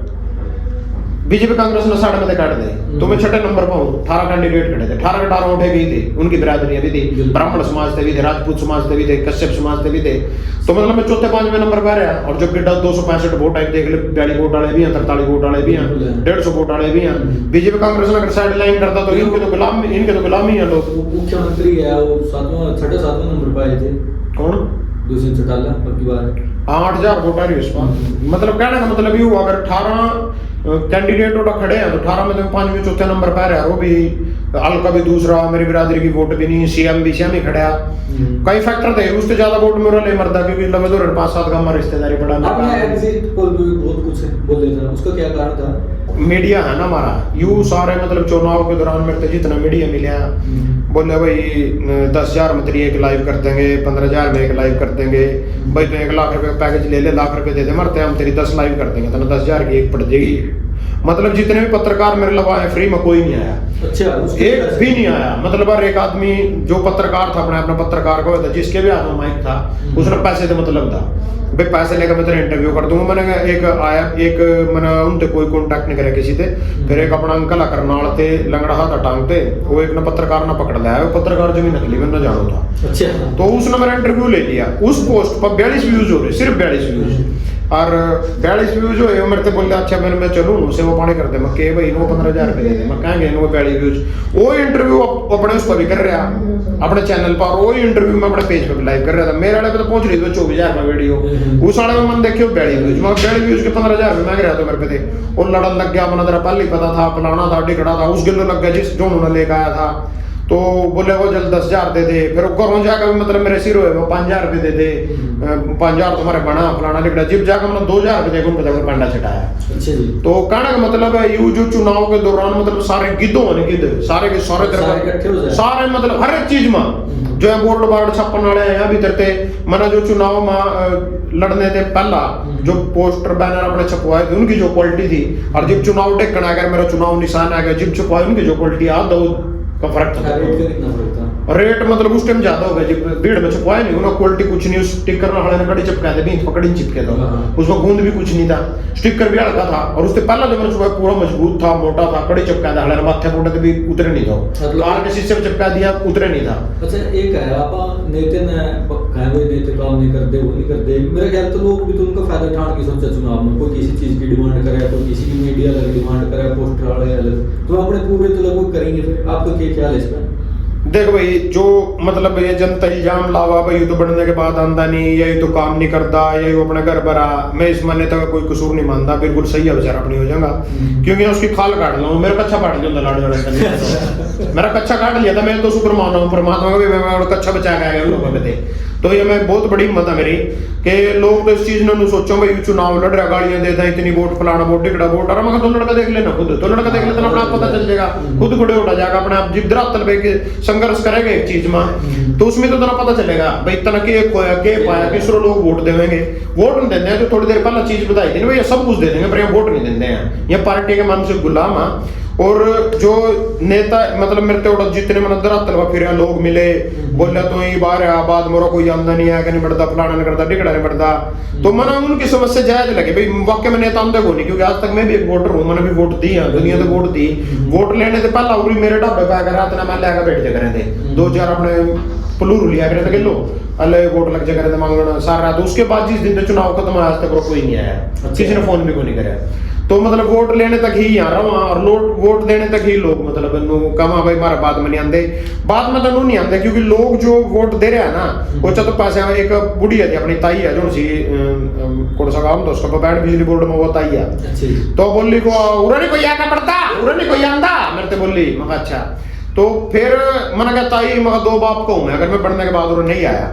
S1: बीजेपी कांग्रेस ने 60 में काट दे, तो मैं 6 नंबर पर हूँ, 18 कैंडिडेट खड़े थे, 18 के 18 उठे गई थी, उनकी बिरादरियां भी थी, ब्राह्मण समाज से भी थे, राजपूत समाज से भी थे, कश्यप समाज से भी थे, तो मतलब मैं 4-5वें नंबर पर रहा। और जब 265 वोट आए देख ले, 42 वोट वाले भी हैं, 43 वोट वाले भी हैं, 150 वोट वाले भी हैं। बीजेपी कांग्रेस ने अगर साइड लाइन करता तो इनके तो गुलामी है लोग।
S2: मुख्यमंत्री है वो 7वें नंबर पर आए थे, कौन दूसरे चौटाला अब की बार
S1: 8000 वोट आ रही है उसमें, मतलब कहने का मतलब ये हुआ अगर 18 कैंडिडेट खड़े हैं तो 18 में तो 5वें 4थे नंबर पर है, वो भी अलका भी दूसरा, मेरी बिरादरी की वोट भी नहीं, सीएम भी सीएम ही खड़ा, कई फैक्टर थे, उससे ज्यादा वोट मेरा ले मरदा क्योंकि लंबे दौर 5-7 का हमारा रिश्तेदारी पड़ा।
S2: आपने एग्जिट पोल भी बहुत कुछ बोले थे, उसका क्या कारण था?
S1: मीडिया है ना हमारा, यू सारे मतलब चुनाव के दौरान मेरे को जितना मीडिया मिला, बोले भाई 10,000 में तेरी एक लाइव कर देंगे, 15,000 में एक लाइव कर देंगे, भाई तो 1 लाख रुपए पैकेज ले ले, लाख रुपए दे दे, मरते हम तेरी 10 लाइव कर देंगे, तो 10,000 की एक पड़ जाएगी। मतलब जितने भी पत्रकार मेरे लगाए फ्री में कोई नहीं आया,
S2: अच्छा,
S1: एक भी नहीं आया। मतलब हर एक आदमी जो पत्रकार था अपने पत्रकार को था, जिसके भी हाथ में माइक था उसने पैसे से मतलब था, भाई पैसे लेकर मैं तेरा इंटरव्यू कर दूंगा। मैंने एक आया, एक मैंने उनसे कोई कांटेक्ट नहीं करा किसी से, फिर एक अपना अंकल करनाल थे, लंगड़ा हाथ टांगते, वो एक ना पत्रकार ना पकड़ लिया, वो पत्रकार जो भी नकली में ना जानो था।
S2: अच्छा,
S1: तो उसने मेरा इंटरव्यू ले लिया, उस पोस्ट पर 42 व्यूज हो रहे, सिर्फ 42 व्यूज, और 42 व्यूज हो रहे। मेरे से बोले अच्छा मैं चलूँ उसे वो पानी कर दे, मैं कहे भाई इनको 15,000 रुपये दे दे, मैं कहेंगे इनको 42 व्यूज। वो इंटरव्यू अपने उस पर भी कर रहा, अपने चैनल पर, वो इंटरव्यू में अपने पेज पर भी लाइव कर रहा था। मेरे वाले पे तो पहुंच रही थी 24,000 में वीडियो, उस वाले में मैंने देखे 42 व्यूज, मैं 42 व्यूज के 15,000 रुपये मांग रहा था मेरे पे थे। और लड़न लग गया, मैंने तेरा पहले ही पता था, फलाना था, टिकड़ा था, उस गिलो लग गया जिस जो उन्होंने लेकर आया था। तो बोले वो जल्द 10,000 दे दे, फिर घरों जाकर मतलब मेरे सिर हुए वो 5,000 रुपये दे दे, 5,000 तुम्हारे बना फलाना लिखा, जिब जाकर मैंने 2,000 रुपये देखो उनको पांडा चटाया।
S2: अच्छा जी।
S1: तो कहने का मतलब है यू जो चुनाव के दौरान मतलब सारे गिद्धों ने गिद्ध सारे के सारे सारे मतलब हर एक चीज में जो है बोर्ड बार्ड छापन वाले हैं भी तरते। मैंने जो चुनाव में लड़ने थे पहला जो पोस्टर बैनर अपने छपवाए थे उनकी जो क्वालिटी थी, और जब चुनाव टेकन आ गया, मेरा चुनाव निशान आ गया, जब छपवाए उनकी जो क्वालिटी आ दो का फर्क था। रेट मतलब उस टाइम ज्यादा हो गया, जब भीड़ में छपवाया नहीं उन्होंने क्वालिटी कुछ नहीं, उस स्टिकर में हड़े कड़ी चिपका दे, बीच पकड़ी चिपके दो, उसमें गूंद भी कुछ नहीं था, स्टिकर भी हल्का था, और उससे पहला जो मैंने छपवाया पूरा मजबूत था, मोटा था, कड़ी चिपका था, हड़े माथे पोटे भी उतरे नहीं था, कार के शीशे में चिपका दिया उतरे नहीं था।
S2: अच्छा एक है आप नेते ने कहे नेते काम नहीं करते, वो नहीं करते, मेरे ख्याल तो लोग भी तो उनका फायदा उठाने की सोचा चुनाव में, कोई किसी चीज की डिमांड करे, कोई किसी की मीडिया अलग डिमांड करे, पोस्टर वाले अलग, तो अपने पूरे तो लगभग करेंगे। फिर आपका क्या ख्याल है इस पर?
S1: देखो भाई जो मतलब ये जनता इल्जाम लावा भाई ये तो बढ़ने के बाद आंदा नहीं, यही तो काम नहीं करता, यही वो अपने घर भरा, मैं इस मान्यता का कोई कसूर नहीं मानता, बिल्कुल सही है बेचारा अपनी हो जाएगा, क्योंकि उसकी खाल काट लूँ, मेरा कच्चा काट लिया लाड़ मेरा कच्चा काट लिया था, मैं तो शुक्र मान रहा हूँ परमात्मा का भी, मैं कच्चा बचा गया उन लोगों के। तो ये मैं बहुत बड़ी हिम्मत है मेरी कि लोग तो इस चीज ने सोचो भाई चुनाव लड़ रहा, गालियां देता है, इतनी वोट फलाना वोट टिकड़ा वोट, अरे मैं तो लड़का देख लेना खुद, तो लड़का देख लेता अपना पता चल जाएगा, खुद खड़े उठा जाएगा अपने आप, जिब धरातल पे संघर्ष करेगा एक चीज में तो उसमें तो तना पता चलेगा भाई तना के खोया के पाया किसरो लोग वोट देवेंगे। वोट नहीं देते हैं तो थोड़ी देर पहले चीज बताई थी भैया सब कुछ दे देंगे पर यहाँ वोट नहीं देते हैं, ये पार्टी के मन से गुलाम है। और जो नेता मतलब मेरे तो जितने मन धरातल फिर लोग मिले बोले तो ये बार आबाद मोरा कोई आमदा नहीं है, नहीं बढ़ता फलाना नहीं करता टिकड़ा नहीं बढ़ता, तो मना उनकी समस्या जायज लगे भाई वाक्य में नेता आमदा को नहीं, क्योंकि आज तक मैं भी एक वोटर हूँ, मैंने भी वोट दी है, दुनिया तो वोट दी, वोट लेने से पहला उरी मेरे ढाबे पे आकर रात मैं लेकर बैठ जा करे थे, 2-4 अपने पलूर लिया करे थे किलो अल्ले वोट लग जा करे थे मांगना सारा रात, उसके बाद जिस दिन चुनाव खत्म आज तक कोई नहीं आया, किसी ने फोन भी को नहीं कराया, तो मतलब वोट लेने तक ही यहाँ रहा और वोट देने तक ही लोग मतलब कमा भाई हमारा बाद में नहीं आते, बाद में तो नहीं आते, क्योंकि लोग जो वोट दे रहे हैं ना वो चत पैसे एक बुढ़िया थी अपनी ताई है जो सी कौन सा काम था उसका बैठ बिजली बोर्ड में वो ताई है, तो बोली को उरा नहीं कोई आना पड़ता, उरा नहीं कोई आंदा मेरे से बोली, मैं अच्छा, तो फिर मैंने कहा ताई मैं 2 बाप को हूँ, अगर मैं बढ़ने के बाद नहीं आया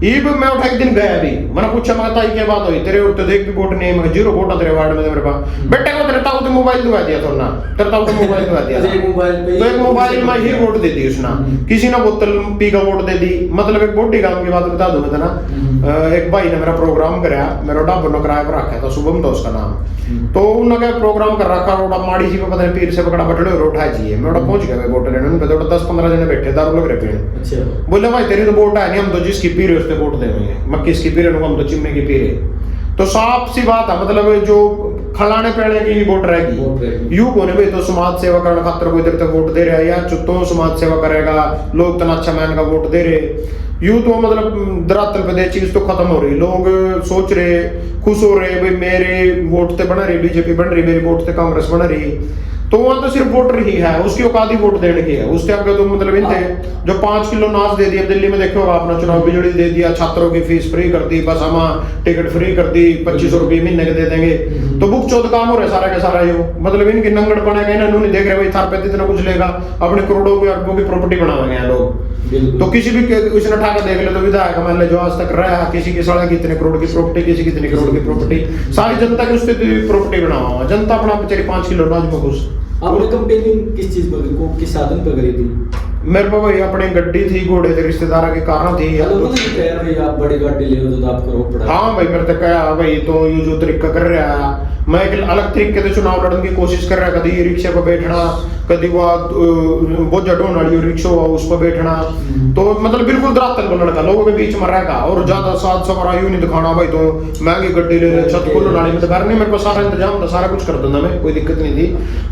S1: ईब मैं उठा एक दिन गया भी, मैंने पूछा मैं ताई क्या बात हुई तेरे तो देख भी वोट नहीं है, मैं 0 वोट तेरे वार्ड में मेरे पास, बेटे को तेरे ताऊ तो मोबाइल दिवा दिया तो ना तेरे ताऊ तो मोबाइल दिवा दिया, तो एक मोबाइल में ही वोट दे दी उसने, किसी ने बोतल पी का वोट दे दी, मतलब एक बोटी काम की बात बता दूं मैं ना, एक भाई ने मेरा प्रोग्राम कराया, मेरा ढाबा ने किराए पर रखा था, शुभम था उसका नाम, तो उन्होंने प्रोग्राम कर रखा रोड़ा माड़ी सी पता नहीं पीर से पकड़ा बटड़े और उठा चाहिए, मैं पहुंच गया वोट लेने, उन पे 10-15 जने बैठे दारू लग रहे पेड़, बोले भाई तेरी तो वोट है नहीं, हम तो जिसकी पीर है उससे वोट देंगे, मक्की की पीरे हम तो चिमने की पीरे, तो साफ सी बात है मतलब जो खड़ाने पेड़े की वोट रहेगी, यू कोने भाई तो समाज सेवा करने खातर कोई देर तक वोट दे रहा है या चुतो समाज सेवा करेगा लोग तना अच्छा मैन का वोट दे रहे, यूं तो मतलब धरातल पे दे चीज तो खत्म हो रही, लोग सोच रहे खुश हो रहे भाई मेरे वोट से बन रही बीजेपी बन रही, मेरी वोट से कांग्रेस बन रही, तो वहां तो सिर्फ वोटर ही है, उसकी औकात ही वोट देने की है। उसके आगे तो मतलब इनते जो 5 किलो नाच दे दिया दिल्ली में, देखो आपने चुनाव बिजली दे दिया, छात्रों की फीस फ्री कर दी, बस हम टिकट फ्री कर दी, 2500 रुपये महीने के दे देंगे। तो बुक चौथ काम हो रहा है सारा का सारा। यो मतलब इनकी नंगड़ पड़ेगा, इन्होंने नहीं देख रहे भाई थार पे इतना कुछ लेगा, अपने करोड़ों की अरबों की प्रॉपर्टी बनावेंगे हैं लोग। तो किसी भी उसने उठा कर देख ले तो विधायक मान ले जो आज तक रहा है, किसी की सड़क कितने करोड़ की प्रॉपर्टी, किसी कितने करोड़ की प्रॉपर्टी, सारी जनता की उससे प्रॉपर्टी बना हुआ। जनता अपना बेचारी 5 किलो नाच में खुश।
S2: आपने कंपेनिंग किस चीज पर, किस साधन पर करी थी?
S1: मेरे पास भाई अपनी गड्डी थी, घोड़े थे, रिश्तेदार की कारें थी।
S2: भाई आप बड़ी गाड़ी ले तो आपको रोक पड़ा।
S1: हाँ भाई मेरे तक कहा भाई तो ये जो तरीका कर रहा है, मैं एक अलग तरीके से चुनाव लड़ने की कोशिश कर रहा है। कभी रिक्शा पर बैठना, कभी बहुत जडोन वाली रिक्शा हुआ उस पर बैठना, तो मतलब बिल्कुल धरातल पर लड़का लोगों के बीच में रहेगा। और ज्यादा साथ सवार आयु नहीं दिखाना भाई तो महंगी गड्डी ले ले, छत खोलो नाली में तो करनी, मेरे को सारा इंतजाम था, सारा कुछ कर दूंगा मैं, कोई दिक्कत नहीं थी।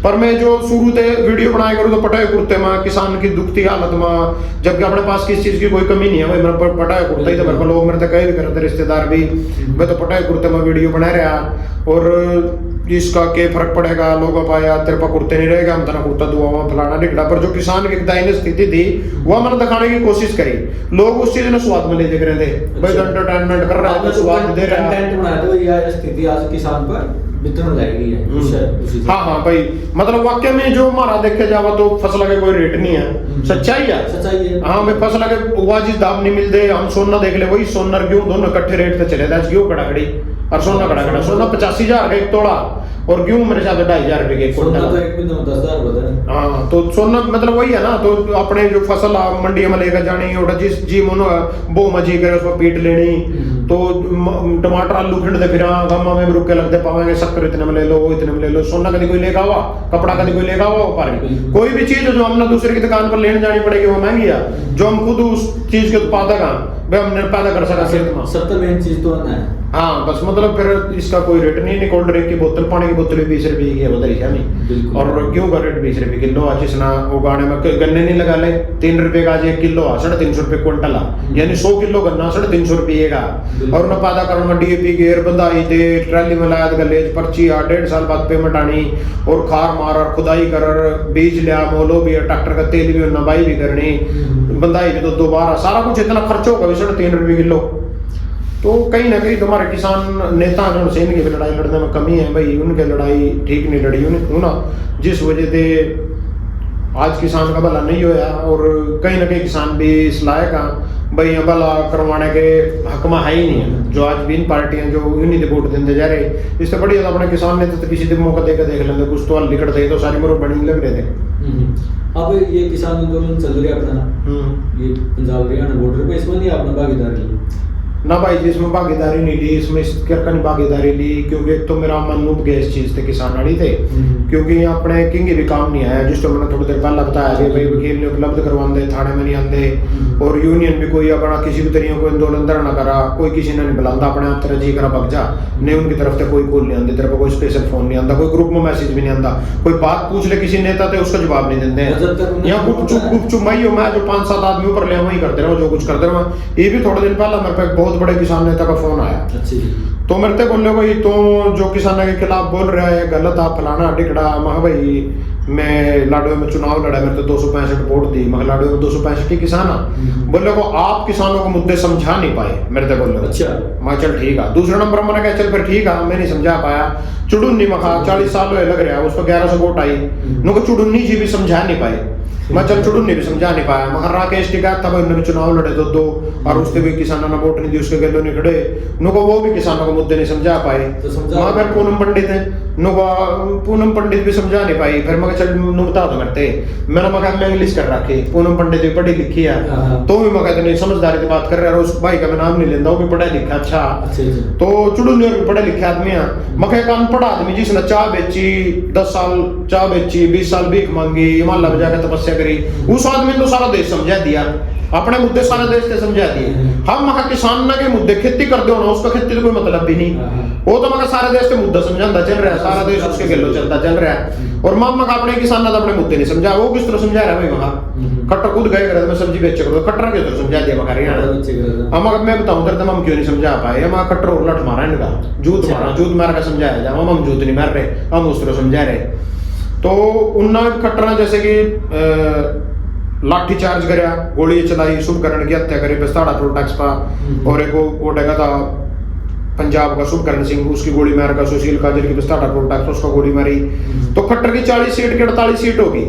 S1: पर मैं जो शुरू से वीडियो बनाया करूँ तो पटाए कुर्ते में किसान की दुखती हालत में, जबकि अपने पास किस चीज की कोई कमी नहीं है भाई, मेरे पर पटाए कुर्ता ही था। मेरे को लोग मेरे तक कहे भी करते, रिश्तेदार भी, मैं तो पटाए कुर्ते में वीडियो बना रहा। और इसका क्या फर्क पड़ेगा, लोगों पाया तेरे पर कुर्ते नहीं रहेगा, हम तेरा कुर्ता दुआ फलाना निकला। पर जो किसान की दयनीय स्थिति थी वह मैंने दिखाने की कोशिश करी। लोग उस चीज ने स्वाद में ले देख रहे थे भाई, एंटरटेनमेंट कर रहा है, स्वाद दे रहा है,
S2: कंटेंट बनाया तो यह स्थिति आज किसान पर वितरण जाएगी है।
S1: हाँ भाई मतलब वाकई में जो हमारा देखे जावा तो फसल का कोई रेट नहीं है, सच्चाई है,
S2: सच्चाई है।
S1: हाँ भाई फसल के वाजिब दाम नहीं मिलते। हम सोना देख ले, वही सोना और गेहूं दोनों इकट्ठे रेट पे चले थे, गेहूं कड़ा खड़ी और सोना कड़ा खड़ा। सोना 85,000 का एक तोड़ा और गेहूं मेरे साथ 2,500 रुपए के एक
S2: सोना तो एक महीने में 10,000 बता।
S1: हाँ तो सोना मतलब वही है ना। तो अपने जो फसल मंडी में लेकर जानी और जिस जी मनो बो मजी करे उसको पीट लेनी, तो टमाटर आलू खिंड दे फिर गम्मा में रुक के लगते पावेंगे, शक्कर इतने में ले लो, वो इतने में ले लो। सोना कभी कोई लेगा हुआ, कपड़ा कभी कोई लेगा हुआ ऊपर। कोई भी चीज जो हमने दूसरे की दुकान पर लेने जानी पड़ेगी वो महंगी है, जो हम खुद उस चीज के उत्पादक हैं हम पैदा कर सका खेत में।
S2: सबसे मेन चीज तो है।
S1: हाँ बस मतलब फिर इसका कोई रेट नहीं। कोल्ड ड्रिंक की बोतल, पानी की बोतल भी 20 रुपए की है, बताइए क्या नहीं। और गेहूं का रेट 20 रुपए किलो है, जिसना उगाने में गन्ने नहीं लगा ले 3 रुपए का आज 1 किलो आ, 350 रुपए क्विंटल आ, यानी 100 किलो गन्ना 350 रुपये का। और न पैदा करना डीएपी गेर बंधाई दे ट्रैली में लाया गलेज पर्ची आ, 1.5 साल बाद पेमेंट आनी, और खार मार और खुदाई कर, बीज लिया, मोलो भी, ट्रैक्टर का तेल भी, नबाई भी करनी, बंधाई भी तो दोबारा, सारा कुछ इतना खर्च होगा 3.5 रुपए किलो। तो कहीं ना कहीं तुम्हारे किसान नेता जो से इनकी लड़ाई लड़ने में कमी है भाई, उनकी लड़ाई ठीक नहीं लड़ी उन्हें ना, जिस वजह से आज किसान का भला नहीं होया। और कहीं ना कहीं किसान भी इस लायक भाई भला करवाने के हक में है ही नहीं है। जो आज भी इन पार्टियां जो इन्हीं से वोट देते जा रहे, इससे बढ़िया तो अपने किसान ने तो किसी दिन मौका देकर देख लेंगे, कुछ तो हल निकलते तो सारी मुरो बनी लग रहे थे।
S2: अब ये किसान आंदोलन चल रहा है अपना, ये पंजाब हरियाणा बॉर्डर पे, इसमें नहीं आपने भागीदारी ली?
S1: ना भाई जिसमें भागीदारी नहीं ली, इसमें इस करके नहीं भागीदारी ली, क्योंकि एक तो मेरा मन उब गया इस चीज से, किसान वाली थे, क्योंकि अपने किंग भी काम नहीं आया, जिस तो मैंने थोड़ी देर पहले बताया कि भाई वकील ने उपलब्ध करवाते, थाने में नहीं आते, और यूनियन भी कोई अपना किसी भी तरीके को आंदोलन धरना करा, कोई किसी ने नहीं बुलाता, अपने आप तेरा जी करा भग जा, नहीं उनकी तरफ से कोई कॉल नहीं आती, तेरे को कोई स्पेशल फोन नहीं आता, कोई ग्रुप में मैसेज भी नहीं आता, कोई बात पूछ ले किसी नेता से उसका जवाब नहीं देते हैं। यहाँ गुप चुप मैं जो 5-7 आदमी ऊपर ले वही करते रहो, जो कुछ करते रहो। ये भी थोड़े दिन पहले मेरे पे बहुत बड़े किसान नेता का फोन आया, तो मेरे से बोल रहे भाई तो जो किसानों के खिलाफ बोल रहा है गलत, आप फलाना टिकड़ा। मैं भाई मैं लाडो में चुनाव लड़ा, मेरे तो 265 वोट दी, मैं लाडो में 265 की किसान बोले को आप किसानों को मुद्दे समझा नहीं पाए, मेरे से बोल रहे। अच्छा मैं चल ठीक है। दूसरा नंबर मैंने कहा चल फिर ठीक है, मैं नहीं समझा पाया। चुड़ुन्नी मखा 40 साल लग रहा है, उस पर 1100 वोट आई, नुको चुड़ुन्नी जी भी समझा नहीं पाए, मैं चल चुड़ुन्नी भी समझा नहीं पाया। मगर राकेश टिकैत था भाई, उन्होंने चुनाव लड़े तो 2 और उससे भी किसानों ने वोट नहीं दी, उसके गलों नहीं खड़े, नुको वो भी किसानों को मुद्दे नहीं समझा पाए। मगर पूनम पंडित है, नुको पूनम पंडित भी समझा नहीं पाई। फिर मगर चल नु बता दो करते, मैंने मगर मैं इंग्लिश कर रखी, पूनम पंडित भी पढ़ी लिखी है, तो भी मगर नहीं समझदारी से बात कर रहा है। उस भाई का मैं नाम नहीं लेता, वो भी पढ़ा लिखा अच्छा, तो चुड़ुन्नी भी पढ़े लिखे आदमी है। मगर एक अनपढ़ आदमी जिसने चाय बेची, 10 साल चाय बेची, 20 साल भीख मांगी, हिमालय में जाकर तपस्या करी, उस आदमी ने तो सारा देश समझा दिया, अपने मुद्दे सारे देश के समझा दिए। हम मगर किसान के मुद्दे खेती कर दो ना, उसका खेती तो कोई मतलब भी नहीं, वो तो मगर सारे देश के मुद्दा समझाता चल रहा है, सारा देश उसके गलो चलता चल रहा है। और मां मगर अपने किसान ने अपने मुद्दे नहीं समझा, वो किस तरह समझा रहा है भाई। वहां कट्टर खुद गए कर सब्जी बेचे करो, कट्टर के तरह समझा दिया मगर हरियाणा। हम अगर मैं बताऊं तेरे हम क्यों नहीं समझा पाए, हम कट्टर और लठ मारा इनका, जूत मारा का समझाया जा, हम जूत नहीं मार रहे, हम उस तरह समझा रहे। तो उन्ना खट्टर ने जैसे कि लाठी चार्ज करया, गोली चलाई, शुभकरण की हत्या करी बस्ताड़ा टोल टैक्स पा, और एक वो डेगा था पंजाब का शुभकरण सिंह, उसकी गोली मार का, सुशील काजल की बस्ताड़ा टोल टैक्स उसका गोली मारी। तो खट्टर की 40 सीट की 48 सीट होगी।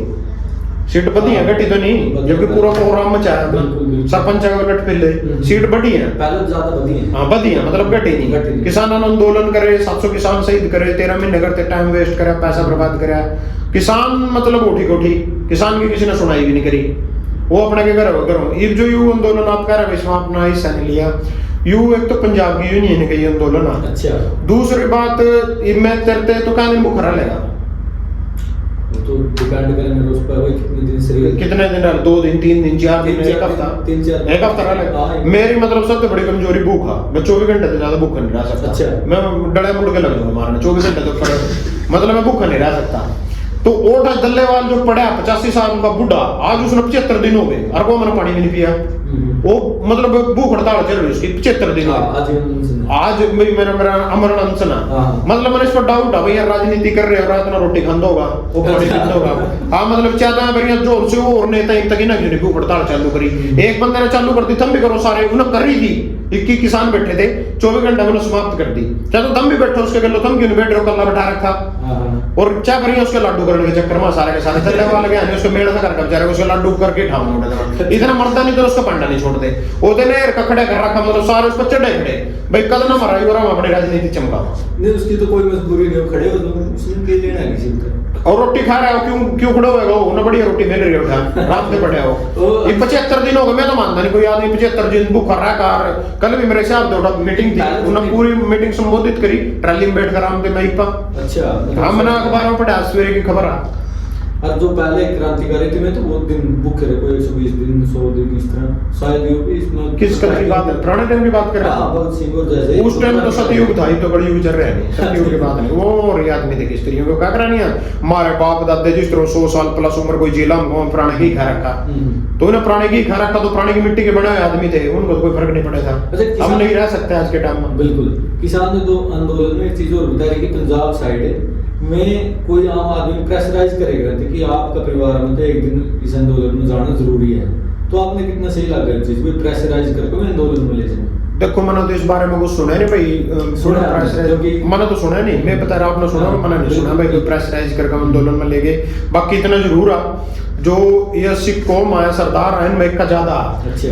S1: सीट बढ़ी है, घटी तो नहीं, जबकि पूरा प्रोग्राम मचाया सरपंच का गट पहले सीट बढ़ी है,
S2: पहले ज्यादा बढ़ी है।
S1: हाँ बढ़ी है, मतलब घटी नहीं। किसान आंदोलन करे, 700 किसान शहीद करे, 13 महीने करते टाइम वेस्ट करा, पैसा बर्बाद करा। किसान मतलब उठी कोठी, किसान की किसी ने सुनाई भी नहीं करी, वो अपने के करो। ये जो यू आंदोलन आप कह रहे हो, इसमें अपना हिस्सा नहीं लिया। यू एक तो पंजाब की यूनियन का ये आंदोलन है।
S2: अच्छा।
S1: दूसरी बात, मैं करते तो क्या दिन बुखारा लेगा,
S2: तो डिपेंड करेंगे उस पर, कितने दिन से,
S1: कितने दिन रहा, 2 दिन 3 दिन 4 दिन, एक हफ्ता,
S2: 3-4
S1: एक हफ्ता रहा। मेरी मतलब सबसे बड़ी कमजोरी भूख है, मैं 24 घंटे से ज्यादा भूखा नहीं रह सकता।
S2: अच्छा।
S1: मैं डड़े मुड़ के लग जाऊंगा मारने 24 घंटे तो मतलब मैं भूखा नहीं रह सकता। तो ओटा दल्लेवाल जो पड़ा 85 साल का बूढ़ा, आज उसने 75 दिन हो गए और वो मैंने पानी भी नहीं पिया। वो मतलब भूख हड़ताल चल रही है उसकी 75 दिन। आज मेरा अमरण अनशन, मतलब मैंने इस पर डाउट है भैया, राजनीति कर रहे हो, रात में रोटी खांदा होगा, वो पानी पींदा होगा। हाँ मतलब चाहता है भैया जोर से वो, और नेता एक तक ही ना भूख हड़ताल चालू करी। एक बंदे ने चालू कर दी, तुम भी करो सारे, उन्हें कर रही थी। 21 किसान बैठे थे, 24 घंटे में समाप्त कर दी। चाहे तो तुम भी बैठो उसके, कर लो, तुम क्यों नहीं बैठ रहे हो, कल्ला बैठा रखा। और क्या करिए उसके लाडू करने के चक्कर में सारे के सारे चलने वाले गए, उसके मेड़ से करके बेचारे उसके लाडू करके ठाम इतना मरता नहीं तो उसका पंडा नहीं छोड़ते। वो तो ने कखड़े कर रखा, मतलब सारे उस पर चढ़े खड़े, भाई कद ना मरा और हम अपनी राजनीति चमका
S2: नहीं, उसकी तो कोई मजबूरी नहीं, खड़े हो उसने के लेना किसी का।
S1: और रोटी खा रहे हो, क्यों खड़े होएगा वो ना, बढ़िया रोटी मिल रही है, रात में पड़े हो। ये 75 दिन हो गए, मैं तो मानता नहीं कोई आदमी 75 दिन भूखा रहा कार। कल भी मेरे साथ दो मीटिंग थी, उन्होंने पूरी मीटिंग संबोधित करी, ट्रैली में बैठ कर आम थे मैं।
S2: अच्छा।
S1: हम ना अखबार में पढ़ा सवेरे की खबर है।
S2: और जो पहले क्रांतिकारी थे, मैं तो बहुत दिन भूखे रहे, कोई 120 दिन 100 दिन इस तरह, शायद ये भी इसमें
S1: किस तरह की बात है, पुराने टाइम की बात कर रहे हैं।
S2: भगत सिंह और जैसे
S1: उस टाइम तो सतयुग था, ये तो बड़ी युग चल रहा है, सतयुग की बात नहीं। वो और याद में थे कि स्त्रियों को क्या करानी है, हमारे बाप दादे जिस तरह 100 साल प्लस उम्र कोई जिला में प्राणी घी खा रखा, तो उन्हें प्राणी घी खा रखा, तो प्राणी की मिट्टी के बने हुए आदमी थे, उनको तो कोई फर्क नहीं पड़ा था। हम नहीं रह सकते आज के टाइम में।
S2: बिल्कुल। किसान ने तो आंदोलन में एक चीज और बताई कि पंजाब साइड में कोई आम आदमी प्रेशराइज करेगा कि आपका परिवार में तो एक दिन इस आंदोलन में जाना जरूरी है, तो आपने कितना सही लगा चीज, कोई प्रेशराइज करके आंदोलन में ले जाए।
S1: देखो मैंने तो इस बारे में कुछ सुना नहीं भाई, सुना मैंने तो सुना नहीं, मैं बता रहा आपने सुना, मैंने नहीं सुना भाई कोई प्रेशराइज करके आंदोलन में ले गए। बाकी इतना जरूर है, जो ये सिख कौम है, सरदार है, इनमें का ज्यादा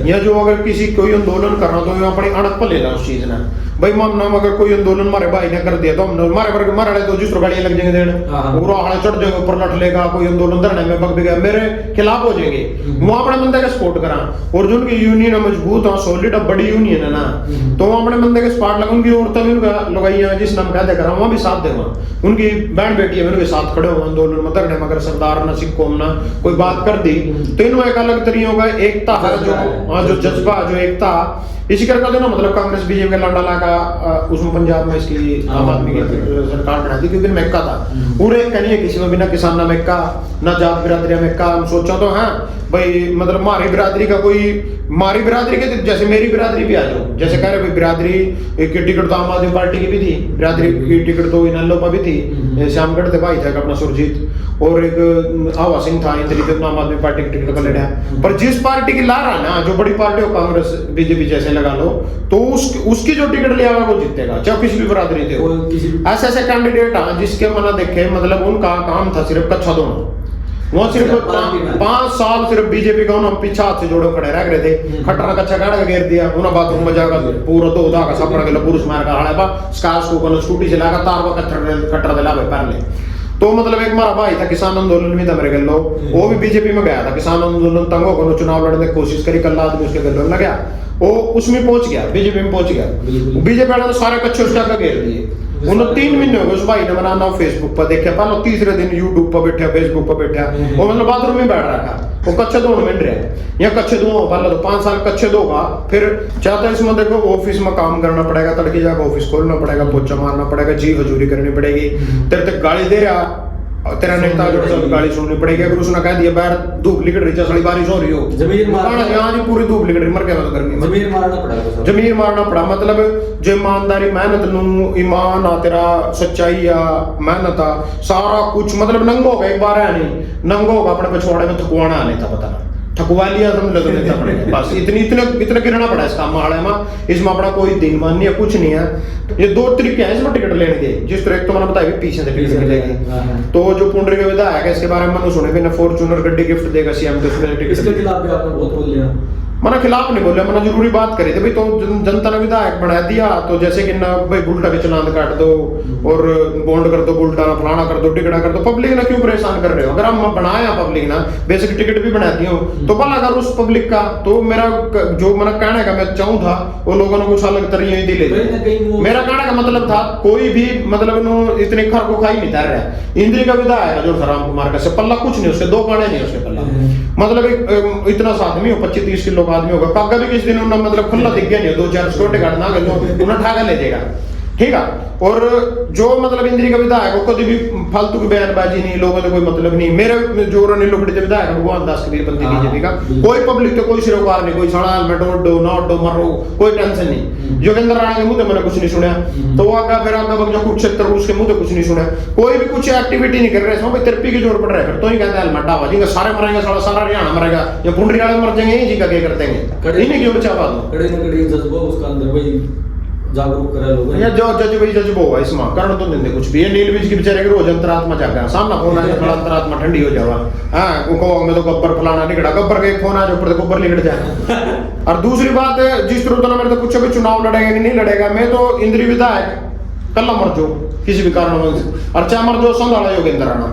S1: या जो अगर किसी कोई आंदोलन कर रहा तो ये अपनी अड़क पर लेगा उस चीज ने। भाई मानना अगर कोई आंदोलन हमारे भाई ने कर दिया तो हम हमारे वर्ग मारे तो जिस गाड़ियां लग जाएंगे देने, पूरा हाल चढ़ जाएगा, ऊपर लट लेगा, कोई आंदोलन धरने में बग भी गया, मेरे खिलाफ हो जाएंगे। वो अपने बंदे का सपोर्ट करा, और जो उनकी यूनियन मजबूत है, सॉलिड बड़ी यूनियन है ना, तो वो अपने बंदे के स्पॉट लगा, उनकी औरतें भी उनका लगाइया जिस नाम कहते करा, वहां भी साथ देगा, उनकी बहन बेटी है उनके साथ खड़े हो आंदोलन में धरने में। अगर सरदार ना सिख कौम ना कोई बात कर दी तो इनमें एक अलग तरीकों का एकता है, जो जज्बा, जो एकता इसी करके ना, मतलब कांग्रेस बीजेपी का लाडा लागा उसमें पंजाब में इसकी आम आदमी की सरकार बना दी, क्योंकि मैक्का था पूरे का नहीं है, किसी में बिना किसान ना मैक्का ना जात बिरादरी मैक्का। हम सोचा तो हाँ भाई, मतलब हमारी बिरादरी का कोई, हमारी बिरादरी के जैसे मेरी बिरादरी भी आ जाओ, जैसे कह रहे भाई बिरादरी एक टिकट तो आम आदमी पार्टी की भी थी, बिरादरी की टिकट तो इनलोपा भी थी, श्यामगढ़ थे भाई था अपना सुरजीत, और एक आवा सिंह था, इन आम आदमी पार्टी की टिकट का लड़ा। पर जिस पार्टी की ला रहा है ना, जो बड़ी पार्टी हो कांग्रेस बीजेपी जैसे लगा लो, तो उसकी जो टिकट लिया हुआ वो जीतेगा, चाहे किसी भी बिरादरी थे। ऐसे ऐसे कैंडिडेट हैं जिसके मना देखे, मतलब उनका काम था सिर्फ कच्चा धोना, वो सिर्फ 5 साल सिर्फ बीजेपी का उन्होंने पीछा हाथ से जोड़ो खड़े रह गए थे, खटरा कच्चा गाड़ के घेर दिया, उन्होंने बाथरूम में जाकर पूरा दो दा का सपना के पुरुष मार का हाड़ा पा स्कार स्कूटी चला कर तार का खटरा दिला भाई पहले। तो मतलब एक हमारा भाई था, किसान आंदोलन में था मेरे गल्लो, वो भी बीजेपी में गया था, किसान आंदोलन तंगों को चुनाव लड़ने की कोशिश करी, कल आदमी उसके गल्लो में लगा, वो उसमें पहुंच गया, बीजेपी में पहुंच गया। बीजेपी वाले ने सारे कच्चे उसका घेर दिए, उन्होंने 3 महीने हो गए उस भाई ने मेरा नाम फेसबुक पर देखा, पहले तीसरे दिन यूट्यूब पर बैठा, फेसबुक पर बैठा, वो मतलब बाथरूम में बैठ रखा, वो कच्चे धोने में रहे, या कच्चे धो पहले तो 5 साल कच्चे धोगा, फिर चाहता है इसमें देखो ऑफिस में काम करना पड़ेगा, तड़के जाकर ऑफिस खोलना पड़ेगा, पोछा मारना पड़ेगा, जी हजूरी करनी पड़ेगी, तेरे तक गाली दे रहा तेरा नेता जो सब गाली सुननी पड़ेगी अगर उसने कह दिया बाहर धूप निकल रही चली बारिश हो रही हो
S2: जमीन मारना
S1: यहाँ जी पूरी धूप निकल रही मर गया गर्मी में
S2: जमीन मारना पड़ा
S1: जमीन मारना पड़ा मतलब जो ईमानदारी मेहनत नू ईमान आ तेरा सच्चाई आ मेहनत आ सारा कुछ मतलब नंगो होगा एक बार है नहीं नंगो होगा अपने पिछवाड़े में थकवाना नहीं था पता ठकुआ लिया तुम लगने था अपने बस इतने गिरना पड़ा इस काम में इसमें अपना कोई दिन मान नहीं है कुछ नहीं है ये दो तरीके हैं इसमें टिकट लेने के जिस तरह एक तो मैंने बताया पीछे से टिकट मिलेगी तो जो पुंडरी का विधायक है इसके बारे में मैंने सुने भी फॉर्च्यूनर गड्डी गिफ्ट देगा सीएम तो
S2: इसके खिलाफ भी आपने बहुत बोल लिया
S1: मना खिलाफ नहीं बोले मना जरूरी बात करी थी भाई तो जनता ने विधायक बना दिया तो जैसे कि ना भाई बुल्टा के चलान काट दो और बॉन्ड कर दो बुल्टा ना फलाना कर दो टिकटा कर दो पब्लिक ना क्यों परेशान कर रहे हो अगर हम बनाए पब्लिक ना बेसिक टिकट भी बना दी हो तो भला अगर उस पब्लिक का तो मेरा जो मेरा कहने का मैं चाहूँ था वो लोगों ने कुछ अलग तरीके ही ले मेरा कहने का मतलब था कोई भी मतलब इतने खर को खाई नहीं तैर रहा इंद्री का विधायक जो राम कुमार का से पल्ला कुछ नहीं उसके दो गाने नहीं उसके पल्ला मतलब इतना सा आदमी हो 25-30 किलो आदमी होगा काका भी किस दिन उन्होंने मतलब खुला दिख गया नहीं 2-4 स्कोटे काटना उन्हें ठाका ले जाएगा ठीक है और जो मतलब इंद्री का विधायक वो कभी भी फालतू की बयानबाजी नहीं लोगों से कोई मतलब नहीं मेरे जो रणनीति विधायक भगवान दास कबीर बंदी बीजेपी का कोई पब्लिक तो कोई सिरोकार नहीं कोई सड़ा हेलमेट ओडो ना ओडो मरो कोई टेंशन नहीं योगेंद्र राणा के मुंह से मैंने कुछ नहीं सुना तो वो आगा फिर आगा जो कुरुक्षेत्र उसके मुंह से कुछ नहीं सुना कोई भी कुछ एक्टिविटी नहीं कर रहे इसमें भाई तेरपी की जोर पड़ रहा है फिर तो ही कहते हैं हेलमेट आवा जिनका सारे मरेंगे सारा हरियाणा मरेगा या पुंडरी वाले मर जाएंगे यही जी का क्या करते हैं इन्हें क्यों बचावा दो
S2: कड़ी न कड़ी जज्बा उसका अंदर वही जागरूक करा लोग
S1: या जो जज भाई जज वो है इसमें कारण तो नहीं कुछ भी है नील बीज की बेचारे के रोज अंतरात्मा जागा सामना फोन आ जाए अंतरात्मा ठंडी हो जावा हां को मैं तो गब्बर फलाना निकड़ा गब्बर के फोन आ जो ऊपर गब्बर निकल जाए और दूसरी बात जिस तरह तो मेरे तो कुछ भी चुनाव लड़ेगा कि नहीं लड़ेगा मैं तो इंद्री विधायक कल मर जो किसी भी कारण और चाहे मर जो संभाला योगेंद्र राणा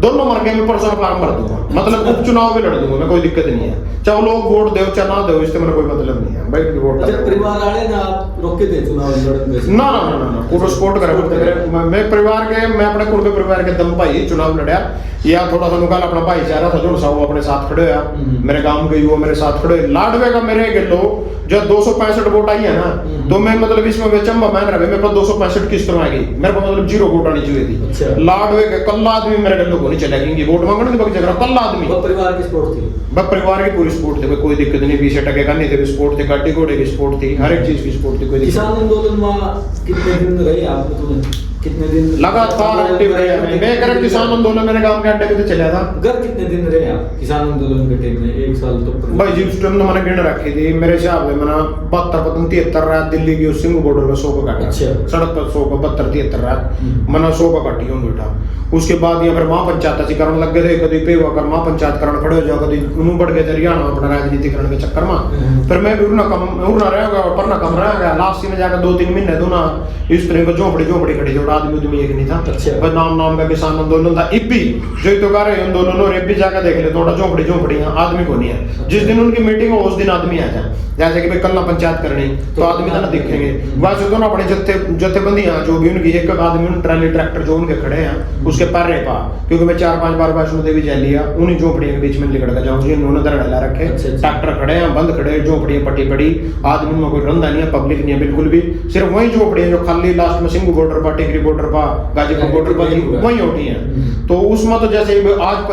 S1: दोनों मर गए मैं परसों फार्म भर दूंगा मतलब उपचुनाव भी लड़ दूंगा मैं कोई दिक्कत नहीं है चाहे लोग वोट दो चाहे ना दो इससे मेरा कोई मतलब नहीं है भाई वोट
S2: परिवार वाले ना आप रोके थे चुनाव लड़ने
S1: ना ना ना ना पूरा सपोर्ट करा मैं परिवार के मैं अपने कुल के परिवार के दम भाई चुनाव लड़ा या थोड़ा सा निकाल अपना भाईचारा था जो सा वो अपने साथ खड़े या मेरे गांव के वो मेरे साथ खड़े लाडवे का मेरे गेलो जो 265 वोट आई है ना तो मैं मतलब इसमें चंबा मान रहा मेरे पास 265 किस तरह आएगी मेरे पास मतलब 0 वोट आनी चाहिए थी लाडवे के कल आदमी मेरे गल्लो को नहीं चलेगी वोट मांगने की बक जगह कल आदमी
S2: परिवार की सपोर्ट थी
S1: बस परिवार की पूरी सपोर्ट थी कोई दिक्कत नहीं 20% का नहीं थे सपोर्ट थी गाड़ी घोड़े की सपोर्ट थी हर एक चीज की सपोर्ट थी कोई
S2: किसान आंदोलन में कितने दिन रहे आप कितने दिन
S1: लगातार एक्टिव रहे मैं कर किसान आंदोलन मेरे गांव के अड्डे पे चला था
S2: घर कितने दिन रहे आप किसान आंदोलन के टाइम में 1 साल तो
S1: भाई जी उस टाइम तो मैंने गिन रखी थी मेरे हिसाब से मैंने 72-73 रात दिल्ली की सिंह बॉर्डर पे 100 का काटा सड़क पर 100 का 72-73 रात मैंने 100 का काटी हूं बेटा उसके बाद या फिर मां पंचायत से करण लग गए थे कभी पे हुआ कर मां पंचायत करण खड़े हो जाओ कभी उन्होंने बढ़ गए हरियाणा अपना राजनीतिकरण के चक्कर में फिर मैं भी उड़ना रहेगा पढ़ना कम रहेगा लास्ट में जाकर 2-3 महीने दो ना इस तरह का झोपड़ी खड़ी जो आदमी एक नहीं था बस नाम का किसान आंदोलन था इब्बी जो तो कर रहे आंदोलन और इब्बी जाकर देख ले थोड़ा झोपड़ी आदमी को नहीं है जिस दिन उनकी मीटिंग हो उस दिन आदमी आ जाए जैसे कि भाई कल ना पंचायत करनी तो आदमी ना दिखेंगे वैसे तो ना अपने जत्थेबंदियां जो भी उनकी एक आदमी उन ट्राली ट्रैक्टर जो उनके खड़े हैं उसके पैर रहे पा क्योंकि मैं 4-5 बार वैष्णो देवी जा लिया उन्हीं झोपड़ियों के बीच में लिकड़ कर जाऊँ उन्होंने धरना ला रखे ट्रैक्टर खड़े हैं बंद खड़े झोपड़ियां पट्टी पड़ी आदमी में कोई रंधा नहीं है पब्लिक नहीं है बिल्कुल भी सिर्फ वही झोपड़ियां जो खाली लास्ट में सिंगू बॉर्डर पर टिकरी बॉर्डर पर गाजीपुर बॉर्डर पर वही उठी है तो उसमें तो जैसे आज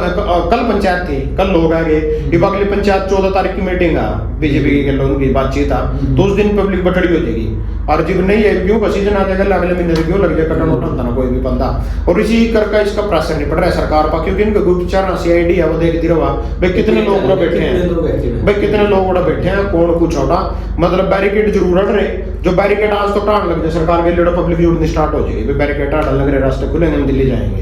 S1: कल पंचायत थी कल लोग आ गए ये अगली पंचायत 14 तारीख की मीटिंग है बीजेपी के लोगों की बातचीत था तो उस दिन पब्लिक बटड़ी हो जाएगी और जब नहीं है क्यों का सीजन आ जाएगा अगले महीने से क्यों लग जाए कटन उठा ना कोई भी बंदा और इसी करके इसका प्रेशर नहीं पड़ रहा है सरकार पर क्योंकि इनका गुप्तचर सीआईडी है वो देखती रहा भाई कितने लोग उड़ा बैठे हैं भाई कितने लोग उड़ा बैठे हैं कौन कुछ होगा मतलब बैरिकेड जरूर हट रहे जो बैरिकेड आज तो टाण लग जाए सरकार के लिए पब्लिक जुड़नी स्टार्ट हो जाएगी बैरिकेड टाण लग रहे रास्ते खुलेंगे हम दिल्ली जाएंगे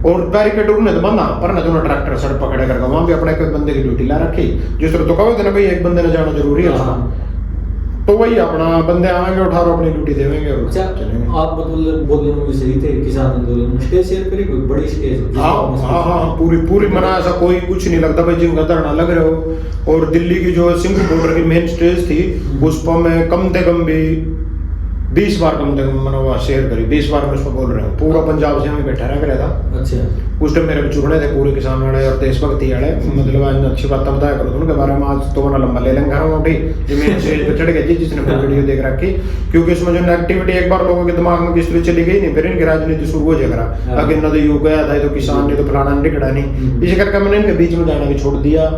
S1: और बैरिकेड उड़ने तो बंदा पर ना दोनों ट्रैक्टर सड़क पकड़े करके वहां भी अपने एक बंदे की ड्यूटी ला रखी जिस तरह तो कहो ना भाई एक बंदे ने जाना जरूरी है तो वही अपना बंदे आएंगे उठारो अपनी ड्यूटी देंगे और चलेंगे
S2: आप मतलब बोलने में सही थे किसान आंदोलन में स्टेज शेयर करी कोई बड़ी स्टेज
S1: हाँ पूरी मना ऐसा कोई कुछ नहीं लगता भाई जिनका धरना लग रहे हो और दिल्ली की जो सिंह बॉर्डर की मेन स्टेज थी उस पर मैं कम से कम भी 20 बार कम से कम मैंने वहाँ शेयर करी, 20 बार मैं उसको बोल रहा हूँ। पूरा पंजाब से हमें बैठा रह था।
S2: अच्छा।
S1: उस टाइम मेरे भी चुरने थे पूरे किसान वाले और देशभक्ति वाले, मतलब आज अच्छी बात बताया करो उनके बारे में। आज तो मैंने लंबा ले लेंगे घर उठी मेरे स्टेज पे चढ़ गई जिसने पूरी वीडियो देख रखी, क्योंकि इसमें जो नेगेटिविटी एक बार लोगों के दिमाग में किस तरह चली गई नहीं, फिर इनकी राजनीति शुरू हो जाएगा। अगर न तो युग गया था तो किसान नहीं तो फलाना नहीं टिकड़ा नहीं, इसी करके मैंने इनके बीच में जाना भी छोड़ दिया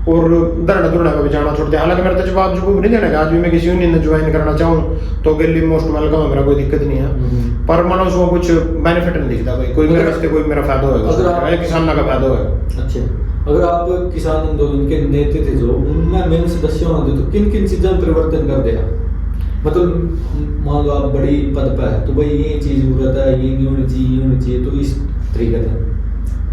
S1: और धरना धुरना का भी जाना छोड़ दिया। हालांकि मेरा तो जवाब जवाब नहीं देना, आज भी मैं किसी यूनियन में ज्वाइन करना चाहूँ तो के लिए मोस्ट वेलकम है, मेरा कोई दिक्कत नहीं है। पर मानो उसमें कुछ बेनिफिट नहीं दिखता, कोई मेरे वास्ते कोई मेरा फायदा होगा, किसान का फायदा होगा।
S2: अच्छा, अगर आप किसान आंदोलन के नेता थे जो, उनमें मेन सदस्य होते तो किन किन चीजों में परिवर्तन कर देगा? मतलब मान लो आप बड़ी पद पर है तो भाई ये चीज जरूरत है, ये नहीं होनी चाहिए, ये होनी चाहिए, तो इस तरीके से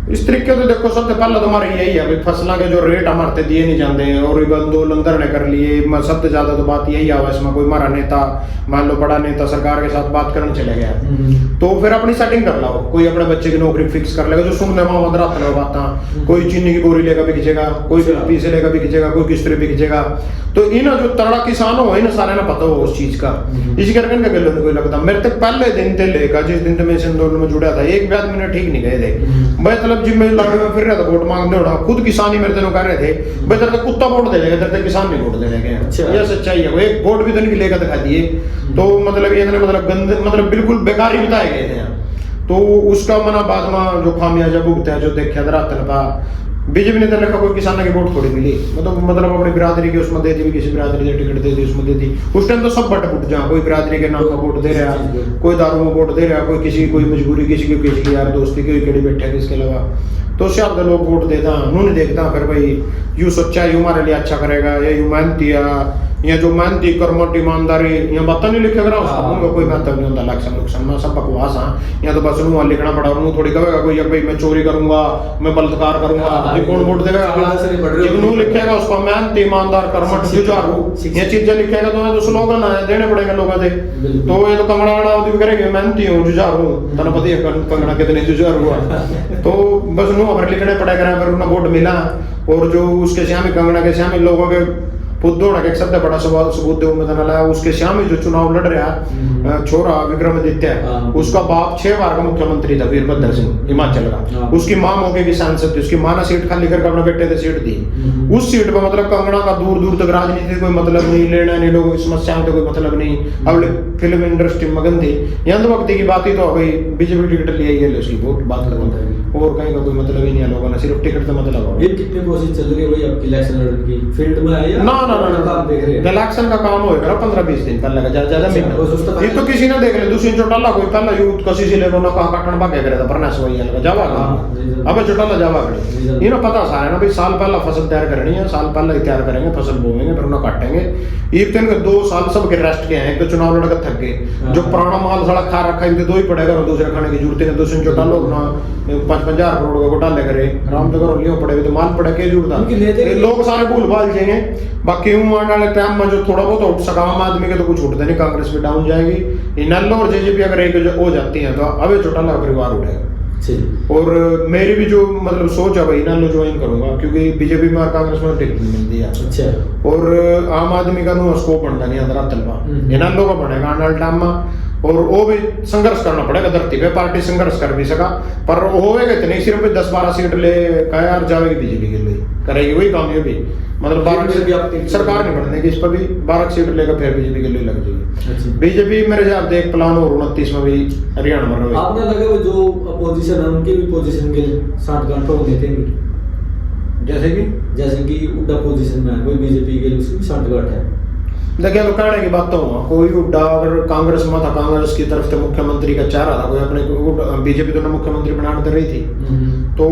S1: इस तरीके तो देखो सबसे पहले तो हमारा यही है भाई, फसलों के जो रेट हमारे दिए नहीं जाते हैं और आंदोलन धरने कर लिए। सबसे ज्यादा तो बात यही आवा इसमें, कोई हमारा नेता मान लो बड़ा नेता सरकार के साथ बात करने चले गया तो फिर अपनी सेटिंग कर लो, कोई अपने बच्चे की नौकरी फिक्स कर लेगा जो सुनने में मदरात में बात, कोई चीनी की बोरी लेकर भी खींचेगा, कोई पीसे लेकर भी खींचेगा, कोई किस तरह भी खींचेगा। तो इन जो तगड़ा किसान हो इन सारे ना पता हो उस चीज का, इसी करके इनका गले में कोई लगता। मेरे तक पहले दिन से लेकर जिस दिन मैं इस आंदोलन में जुड़ा था एक भी आदमी ने ठीक नहीं गए थे। मैं मतलब जिम में लड़ने में फिर रहा था वोट मांगने उड़ा, खुद किसान ही मेरे तेनों कह रहे थे भाई तेरे को कुत्ता वोट दे देगा, तेरे को किसान नहीं वोट दे देंगे। यह सच्चाई है, वो एक वोट भी तो नहीं लेकर दिखा दिए। तो मतलब ये मतलब गंदे मतलब बिल्कुल बेकार ही बताए गए थे। तो उसका मना बाद में जो खामियाजा भुगता है जो देखा था रात का बीजेपी ने तो लिखा कोई किसान की वोट थोड़ी मिली, मतलब अपनी बिरादरी की उसमें दे दी, किसी बिरादरी ने टिकट दे दी उसमें दे दी। उस टाइम तो सब बट बुट जा, कोई बिरादरी के नाम का वोट दे रहा, कोई दारू में वोट दे रहा, कोई किसी कोई मजबूरी किसी की यार दोस्ती की केड़ी बैठे इसके अलावा तो शायद लोग वोट देता उन्होंने देखता फिर भाई यू सच्चा यू हमारे लिए अच्छा करेगा या यू मेहनती या जो मेहनती कर्मठ ईमानदारी यहाँ बात नहीं लिखे करा उनका कोई महत्व नहीं होता। लक्षण लक्षण में सब बकवास हाँ, या तो बस उन्होंने लिखना पड़ा उन्होंने थोड़ी कहेगा कोई भाई मैं चोरी करूंगा मैं बलात्कार करूंगा, कौन वोट देगा जिन्होंने लिखेगा उसको मेहनती ईमानदार कर्मठ जुझारू ये चीजें लिखेगा तो स्लोगन है देने पड़ेगा लोगों से। तो ये तो कंगना अड़ावती भी करेंगे मेहनती हूँ जुझारू तना पता है कंगना कितने जुझारू हुआ तो बस उन्होंने लिखने पड़ेगा फिर उन्हें वोट मिला। और जो उसके श्यामी कंगना के श्यामी लोगों के पुद्दोड़ा के एक शब्द बड़ा सवाल सबूत दे में लाया उसके श्यामी जो चुनाव लड़ रहा छोरा विक्रमादित्य उसका बाप 6 बार का मुख्यमंत्री था वीरभद्र सिंह हिमाचल का, उसकी मां मौके की सांसद थी, उसकी मां ने सीट खाली करके अपने बेटे से सीट दी। उस सीट पर मतलब कंगना का दूर दूर तक राजनीति कोई मतलब नहीं, लेना नहीं, लोगों की समस्याओं का कोई मतलब नहीं। अब फिल्म इंडस्ट्री मगन थी, यंत्र वक्त की बात ही तो भाई बीजेपी टिकट ले आई है उसकी वोट बात करूँ और कहीं का कोई मतलब ही नहीं है, लोगों ने सिर्फ टिकट से मतलब हो।
S2: ये कितनी कोशिश चल रही है भाई आपकी इलेक्शन लड़ने की फील्ड में है या
S1: ना इलेक्शन का काम होएगा 15-20 दिन पहले ज्यादा महीना ये तो किसी ने देख ले दूसरी चोटाला कोई पहला यूथ कसी से लेकर ना कहां काटन भागे करे था परना सवाई लगा जावा अबे चोटाला जावा खड़े ये ना पता सारा ना भाई साल पहला फसल तैयार करनी है, साल पहले तैयार करेंगे फसल बोएंगे फिर उन्हें काटेंगे। एक दिन के 2 साल सब के रेस्ट के हैं, एक तो चुनाव लड़कर थक गए, जो पुराना माल सड़क खा रखा है दो ही पड़ेगा और दूसरे खाने की जरूरत है। दूसरे चोटालो ना 5-50 करोड़ का घोटाले करे राम तो करो लियो पड़े तो माल पड़े के जुड़ता लोग सारे भूल भाल जाएंगे। बाकी आने वाले टाइम में जो थोड़ा बहुत उठ सका आम आदमी के तो कुछ उठते नहीं, कांग्रेस भी डाउन जाएगी, नल्लो और जेजेपी अगर एक हो जाती है तो अबे चौटाला परिवार उठेगा। और मेरी भी जो मतलब सोच है भाई नल्लो ज्वाइन करूंगा क्योंकि बीजेपी में और कांग्रेस में टिकट नहीं मिलती है। अच्छा। और आम आदमी का नो स्कोप बनता नहीं अंदर तलवा ये नल्लो का बनेगा आने वाले टाइम में और वो भी संघर्ष करना पड़ेगा धरती पे। पार्टी संघर्ष कर भी सका पर होएगा इतने सिर्फ 10-12 सीट ले का यार जाएगी बीजेपी के लिए करेगी वही काम ये भी मतलब 12 सरकार नहीं बढ़ने की इस पर भी 12 सीट लेकर फिर बीजेपी के लिए लग जाएगी। बीजेपी मेरे हिसाब से एक प्लान और 29 में भी हरियाणा में रहेगा।
S2: आपने लगा जो अपोजिशन है उनकी भी पोजीशन के लिए 60 घंटों देते हैं जैसे कि उड्डा पोजीशन में है कोई बीजेपी के लिए उसकी भी 60 घंटे है।
S1: देखिए तो कहने की बात तो कोई उड्डा अगर कांग्रेस में था कांग्रेस की तरफ से मुख्यमंत्री का चाह रहा था कोई अपने बीजेपी तो मुख्यमंत्री बनाने दे रही थी तो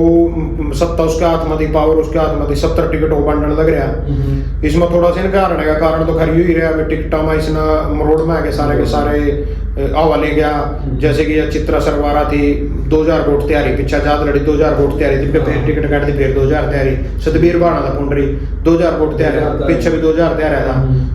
S1: सत्ता उसके हाथ में थी, पावर उसके हाथ में थी, 70 टिकट वो बांटने लग रहा। इसमें थोड़ा सा कारण है, कारण तो खैर यू ही रहा टिकट में इसने मरोड़ में के सारे आवा ले गया। जैसे कि चित्रा सरवारा थी 2000 वोट तैयारी पीछे आजाद लड़ी 2000 वोट तैयारी थी फिर टिकट काट दी फिर 2000 तैयारी। सतबीर बाणा था पुंडरी 2000 वोट तैयारी पीछे भी 2000 तैयारी था।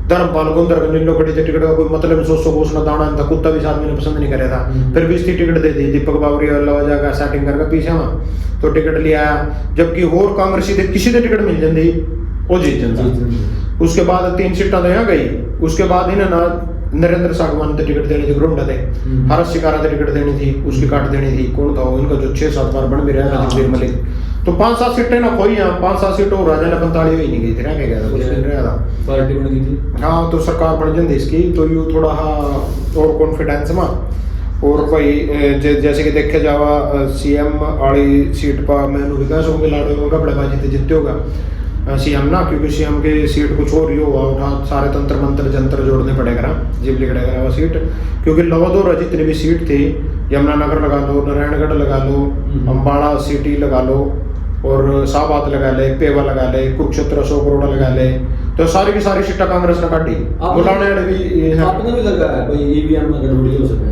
S1: धर्मपाल गुंदर नीलो खड़ी थी टिकट का कोई मतलब 100 घोषणा दाना था कुत्ता भी आदमी ने पसंद नहीं करे था फिर 20 टिकट दे दी दीपक बावरी लवाजा का सेटिंग करके पीछे वहां तो टिकट लिया। जबकि होर कांग्रेसी थे किसी से टिकट मिल जाती वो जीत जाता। उसके बाद 3 सीटें तो यहाँ गई उसके बाद इन्हें ना नरेंद्र सागवान ने टिकट देनी थी ग्रोंडा थे, हरस शिकारा ने टिकट देनी थी, उसकी काट देनी थी। कौन था वो इनका जो 6-7 बार बन भी रहा है जगदीप मलिक, तो 5-7 सीटें ना खोई हैं, 5-7 सीट हो राजा ने 45 ही नहीं गई थी, रह के गया था, कुछ दिन रहा था,
S2: पार्टी बन गई थी।
S1: हाँ तो सरकार बन जाती इसकी, तो यू थोड़ा और कॉन्फिडेंस में। और भाई जैसे कि देखे जावा सीएम वाली सीट पर मैंने विकास होंगे लाड़ो होगा बड़े बाजी जितते होगा सीएम ना, क्योंकि सीएम की सीट कुछ और ही होगा, उठा सारे तंत्र मंत्र जंत्र जोड़ने पड़ेगा जिब लिखड़ेगा वो सीट, क्योंकि लवादोर जितनी भी सीट थी, यमुनानगर लगा लो, नारायणगढ़ लगा लो, अम्बाड़ा सिटी लगा लो, और शाहबाद लगा ले, पेवा लगा ले, कुरुक्षेत्र अशोक रोड लगा ले, तो सारी की सारी सीटें कांग्रेस ने काटी। बुलाने भी
S2: आपने भी लगा है भाई ईवीएम में गड़बड़ी हो सके।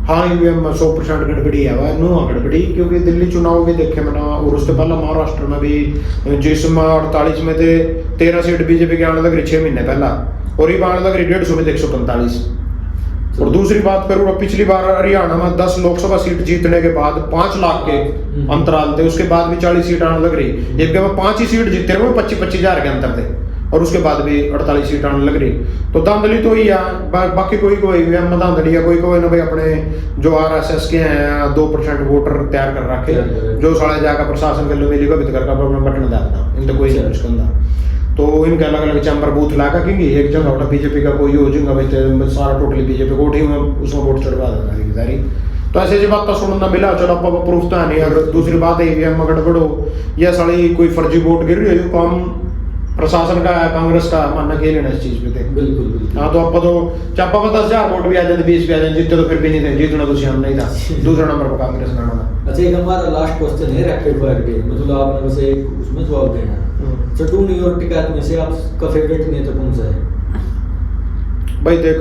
S1: हाँ ईवीएम 100% गड़बड़ी है वह नो गड़बड़ी, क्योंकि दिल्ली चुनाव भी देखे मैंने, और उससे पहले महाराष्ट्र में भी जिसमें 48 में थे 13 सीट बीजेपी के आने लग रही 6 महीने पहला, और ये आने लग रही 150 में 145। और दूसरी बात करूँ, पिछली बार हरियाणा में 10 लोकसभा सीट जीतने के बाद 5 लाख के अंतराल थे, उसके बाद भी 40 सीट आने लग रही, जबकि मैं 5 ही सीट जीते रहे 25-25 हजार के अंतर थे, और उसके बाद भी 48 सीट आने लग रही। तो धांधली तो ही है, बाकी कोई धांधली है, कोई ना भाई अपने जो RSS के हैं 2% वोटर तैयार कर रखे, जो साढ़े जाकर प्रशासन के लिए मिली को कर बटन डालना, इनका कोई नहीं मुश्किल। तो इनके अलग अलग चैम्बर बूथ लगा क्योंकि एक जगह उठा बीजेपी का कोई हो जाएगा भाई, तो सारा टोटली बीजेपी को उठी उसमें वोट चढ़वा देना सारी। तो ऐसे जी बात तो सुनना मिला, चलो अब प्रूफ तो है नहीं। अगर दूसरी बात है ईवीएम में गड़बड़ हो या सारी कोई फर्जी वोट गिर रही है, जो काम प्रशासन का है, कांग्रेस का मानना के लेना इस चीज पे थे।
S2: बिल्कुल
S1: हाँ तो अब तो चापा 10,000 वोट भी आ जाते, 20 भी आ जाते, जीते तो फिर भी नहीं थे, जीतना तो सीएम नहीं था, दूसरा नंबर पर कांग्रेस ने आना था।
S2: अच्छा एक हमारा लास्ट क्वेश्चन है रैपिड फायर के, मतलब आपने बस एक उसमें जवाब देना है। चटूनी और टिकैत में से आपका फेवरेट नेता कौन सा है?
S1: भाई देख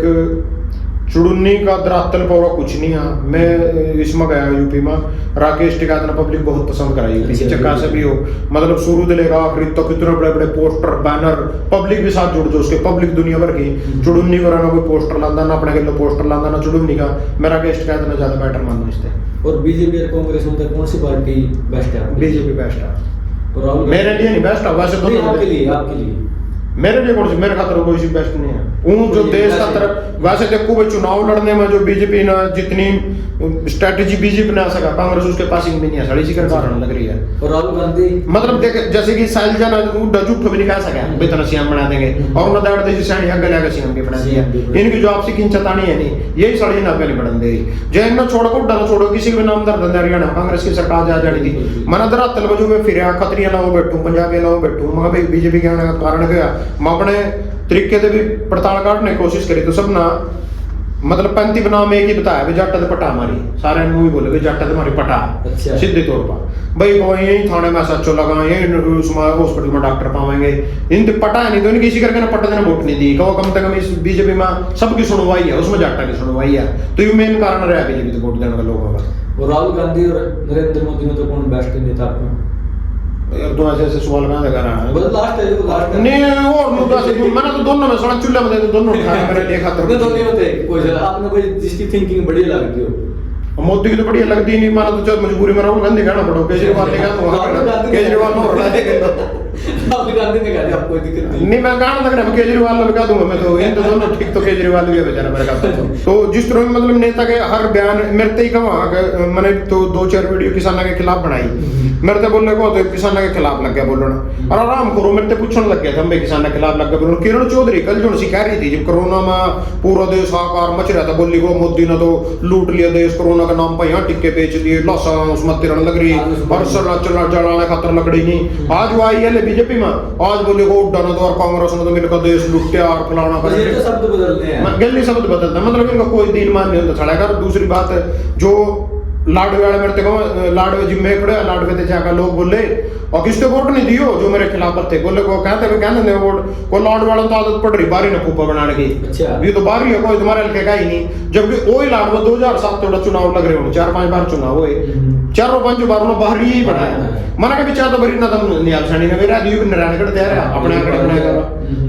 S1: चुड़ुन्नी का दरातल पौरा कुछ नहीं है, मैं इसमें गया यूपी में, राकेश टिकैत ने पब्लिक बहुत पसंद करा यूपी की, चक्का से भी हो, मतलब शुरू से लेकर आखिरी तो कितने बड़े बड़े पोस्टर बैनर पब्लिक भी साथ जुड़ जो उसके, पब्लिक दुनिया भर की चुड़ुन्नी को ना कोई पोस्टर लांदा ना अपने के लिए पोस्टर लांदा ना चुड़ुन्नी का, मैं राकेश टिकैत ने ज्यादा बेटर मानू इससे।
S2: और बीजेपी और कांग्रेस में कौन सी पार्टी बेस्ट है?
S1: बीजेपी बेस्ट है,
S2: और
S1: मेरे लिए नहीं बेस्ट है, वैसे तो
S2: आपके लिए
S1: मेरे लिए कौन सी, मेरे खातर कोई सी बेस्ट नहीं है। जो देश का तरफ वैसे देखो भाई चुनाव लड़ने में जो बीजेपी ना जितनी स्ट्रेटेजी बीजेपी ने आ सका, कांग्रेस उसके पास ही भी नहीं है, साड़ी सी कारण लग रही है।
S2: और राहुल गांधी
S1: मतलब देख जैसे कि शैलजा ना झूठ भी नहीं कह सका बेतना सीएम बना देंगे, और उन्होंने दाड़ देश सैनी हक गला का सीएम के बना दिया, इनकी जो आपसी किंचता नहीं है नहीं, यही साड़ी ना पहले बढ़न दे रही। जय इन्होंने छोड़ को डालो छोड़ो किसी के नाम दर धंधा हरियाणा कांग्रेस की सरकार जा जानी थी, मना दरा तलबजू में फिर खतरिया ना हो बैठू, पंजाबी ना हो बैठू, मगर बीजेपी के आने का कारण क्या, मैं अपने तरीके से भी पड़ताल काटने की कोशिश करी, तो सब ना मतलब 35 बनाव में एक ही बताया भी जाटा पटा हमारी, सारे मूवी बोले भी जाटा हमारी पटा,
S2: अच्छा।
S1: सीधे तौर पर भाई वो यही थाने में सच्चो लगा, यही हॉस्पिटल में डॉक्टर पावेंगे, इन पटा है नहीं तो इनकी इसी करके ना पट्टा देना वोट नहीं दी, कम से कम इस बीजेपी में सबकी सुनवाई है, उसमें जाटा की सुनवाई है, तो ये मेन कारण रहा बीजेपी को वोट देने का लोगों का।
S2: और राहुल गांधी और नरेंद्र मोदी में तो कौन बेस्ट नेता आपको?
S1: यार तो ऐसे सवाल कहाँ लगा रहा है,
S2: बस लास्ट है जो लास्ट
S1: नहीं और मुद्दा से मैंने तो दोनों में सड़क चूल्हे में दोनों उठाया मेरे लिए खातर
S2: मैं दोनों में थे, कोई आपने कोई जिसकी थिंकिंग बढ़िया लगती हो?
S1: मोदी की तो बढ़िया लगती नहीं, माना तो चल मजबूरी में राहुल गांधी कहना पड़ो, केजरीवाल ने कहा केजरीवाल
S2: राहुल गांधी ने कहा आपको दिक्कत
S1: नहीं, मैं कहना लग रहा है केजरीवाल में लगा दूंगा मैं, तो इन तो दोनों ठीक, तो केजरीवाल भी है बेचारा मेरे खातर। तो जिस तरह मतलब नेता के हर बयान मेरे ते ही कहा, मैंने तो 2-4 वीडियो किसानों के खिलाफ बनाई, मेरे ते बोलने को तो किसानों के खिलाफ लग गया बोलना, और आराम करो मेरे ते पूछने लग गया था मैं किसानों के खिलाफ लग गया बोलना। किरण चौधरी कल जो सी कह रही थी जब कोरोना में पूरा देश हाहाकार मच रहा था, बोली को मोदी ने तो लूट लिया देश, कोरोना का नाम पर यहाँ टिक्के बेच दिए, लाशा उसमें तिरण लग रही, हर चलाने खातर लग रही नहीं। आज वो आई है बीजेपी में, आज बोले को उड्डाना तो और कांग्रेस ने तो मिलकर देश लुटिया और फलाना कर,
S2: ये तो शब्द बदलते हैं,
S1: गली शब्द बदलता है, मतलब इनका कोई दिन मान नहीं होता छड़ा। दूसरी बात जो लाडवे वाले मेरे को लाडवे जिम्मे खड़े लाडवे ते जाकर लोग बोले और किसने वोट नहीं दियो जो मेरे खिलाफ थे, बोले को कहते वोट को लाड वालों तो आदत पड़ रही बारी ना फूफा बनाने की, ये तो बारी है कोई तुम्हारे हल्के का ही नहीं, जबकि वही लाडवा 2007 थोड़ा चुनाव लग रहे हो, 4-5 बार चुनाव हुए, 4-5 बार उन्होंने बाहरी ही बनाया, मना के विचार तो बरी ना तुम नियाल सानी ने मेरा यू भी नारायणगढ़ तैयार है अपने आंकड़े बनाएगा,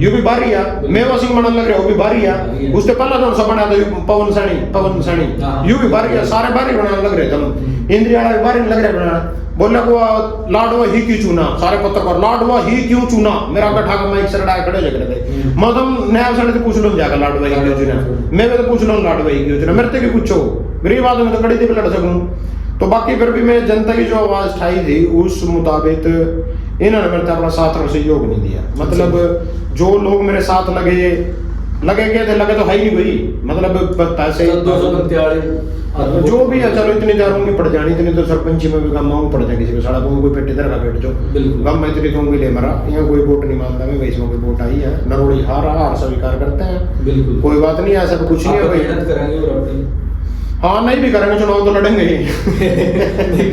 S1: यू भी बारी है, मेवा सिंह बनने लग रहे हो भी बारी है, उससे पहला जो सब बनाया था पवन सानी यू भी बारी है, सारे बारी बनाने लग रहे रहे तुम इंद्रिया बाहर नहीं लग रहा बोला को लाडवा ही क्यों चुना सारे पत्रकार लाडवा ही क्यों चुना मेरा गठा का माइक सरड़ा खड़े जग रहे थे मतलब नया साढ़े तो पूछ लो जाकर लाडवा ही क्यों चुना मैं भी तो पूछ लो लाडवा ही क्यों चुना मेरे से क्यों पूछो गरीब आदमी तो कड़ी थी लड़ सकूं तो बाकी फिर भी मैं जनता की जो आवाज उठाई थी उस मुताबिक इन्होंने मेरे अपना साथ और सहयोग नहीं दिया मतलब जो लोग मेरे साथ लगे गए थे लगे तो है ही नहीं भाई मतलब पैसे जो भी है चलो इतनी दारों में पड़ जानी इतनी तो सरपंची में भी गम मांग पड़ जाए किसी को साड़ा को कोई पेटे दर का पेट जो गम में इतनी तो ले मरा यहाँ कोई वोट नहीं मानता मैं वैसे कोई वोट आई है नरोड़ी हार स्वीकार करते हैं बिल्कुल कोई बात नहीं ऐसा तो कुछ नहीं है भाई हाँ नहीं भी करेंगे चुनाव तो लड़ेंगे ही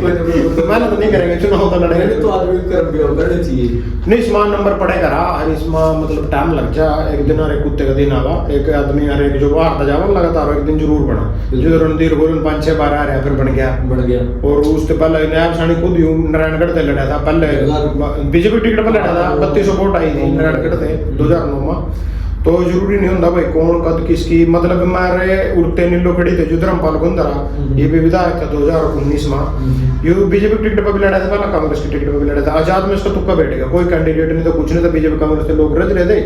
S1: मेहनत तो नहीं करेंगे चुनाव तो लड़ेंगे तो आदमी करना चाहिए नहीं समान नंबर पड़ेगा रहा इसमें मतलब टाइम लग जा एक दिन और एक कुत्ते का दिन आवा एक आदमी और एक जो बाहर जावा लगातार एक दिन जरूर बना जो रणधीर गोलन 5-6 बार आ रहा फिर बन गया और उससे पहले नायब सानी खुद ही नारायणगढ़ से लड़ा था पहले बीजेपी टिकट पर लड़ा था 3200 वोट आई थी नारायणगढ़ से 2009 में तो जरूरी नहीं होता भाई कौन कद किसकी मतलब हमारे उड़ते नीलो खड़ी थे जो धर्मपाल गुंदरा ये भी विधायक था 2019 में ये बीजेपी टिकट पर भी लड़ा था पहला कांग्रेस की टिकट पर भी लड़ा था आजाद में इसका तुक्का बैठ गया कोई कैंडिडेट नहीं तो कुछ नहीं था बीजेपी कांग्रेस के लोग रज रहे थे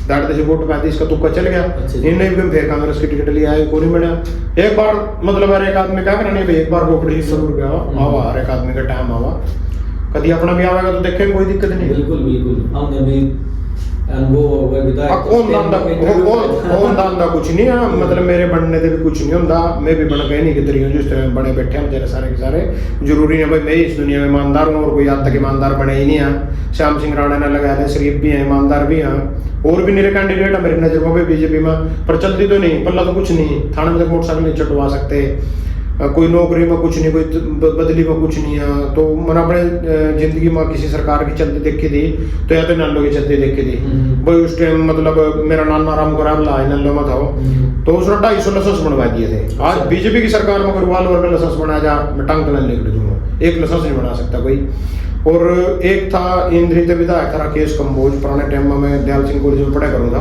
S1: दाड़ते से वोट पाते इसका तुक्का चल गया इनने भी फिर कांग्रेस की टिकट लिया है कोई नहीं बना एक बार मतलब हर एक आदमी क्या करना नहीं एक बार वोट जरूर गया आवा हर एक आदमी का टाइम आवा कभी अपना भी आवेगा तो देखेंगे कोई दिक्कत नहीं
S2: बिल्कुल हमने भी
S1: कुछ नहीं है मतलब मेरे बनने से भी कुछ नहीं होता मैं भी बन गए नहीं कितनी हूँ जिस तरह बने बैठे हैं बेचारे सारे के सारे जरूरी है भाई मैं इस दुनिया में ईमानदार हूँ और कोई आज तक ईमानदार बने ही नहीं है श्याम सिंह राणा ने लगाया था शरीफ भी है ईमानदार भी हैं और भी मेरे कैंडिडेट है मेरी नजर में बीजेपी में पर चलती तो नहीं पल्ला तो कुछ नहीं थाने में मोटरसाइकिल नहीं चटवा सकते कोई नौकरी में कुछ नहीं कोई बदली में कुछ नहीं है तो मैंने अपने जिंदगी में किसी सरकार की चलती देखी थी तो या तो नालो की चलती देखी थी भाई उस टाइम मतलब मेरा नाना राम को रामला नालो में था तो उसने 250 लाइसेंस बनवा दिए थे आज बीजेपी की सरकार में कोई रिवॉल्वर का लाइसेंस बनाया जा मैं टांग तला लेकर दूंगा एक लाइसेंस नहीं बना सकता कोई और एक था इंद्रित विधायक था राकेश कंबोज पुराने टाइम में मैं दयाल सिंह कॉलेज में पढ़ा करूँ था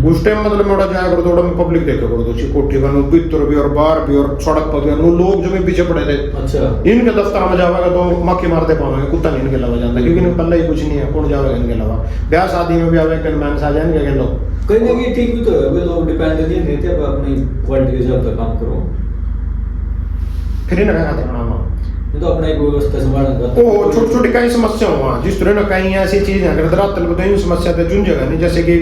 S1: उस टाइम मतलब मैं जाया करो थोड़ा मैं पब्लिक देखा करो तो कोठी का भीतर भी और बाहर भी और सड़क पर भी लोग जो मैं पीछे पड़े थे अच्छा इनके दफ्तर में जाएगा तो मक्खी मारते पाओगे कुत्ता नहीं इनके अलावा जाता क्योंकि इनके पल्ला ही कुछ नहीं है कौन जाएगा इनके अलावा ब्याह शादी में भी आवे गनमैन आ जाएंगे लोग
S2: कहीं ना कहीं ठीक भी तो है लोग डिपेंड नहीं रहते अपनी क्वालिटी के हिसाब से काम करो
S1: फिर इन्हें कहते हैं
S2: तो अपना एक व्यवस्था संभालना
S1: ओ छोटी छोटी कई समस्या हुआ जिस तरह ना कहीं ऐसी चीज है अगर रातल को तो इन समस्या पे जुन जगह नहीं जैसे कि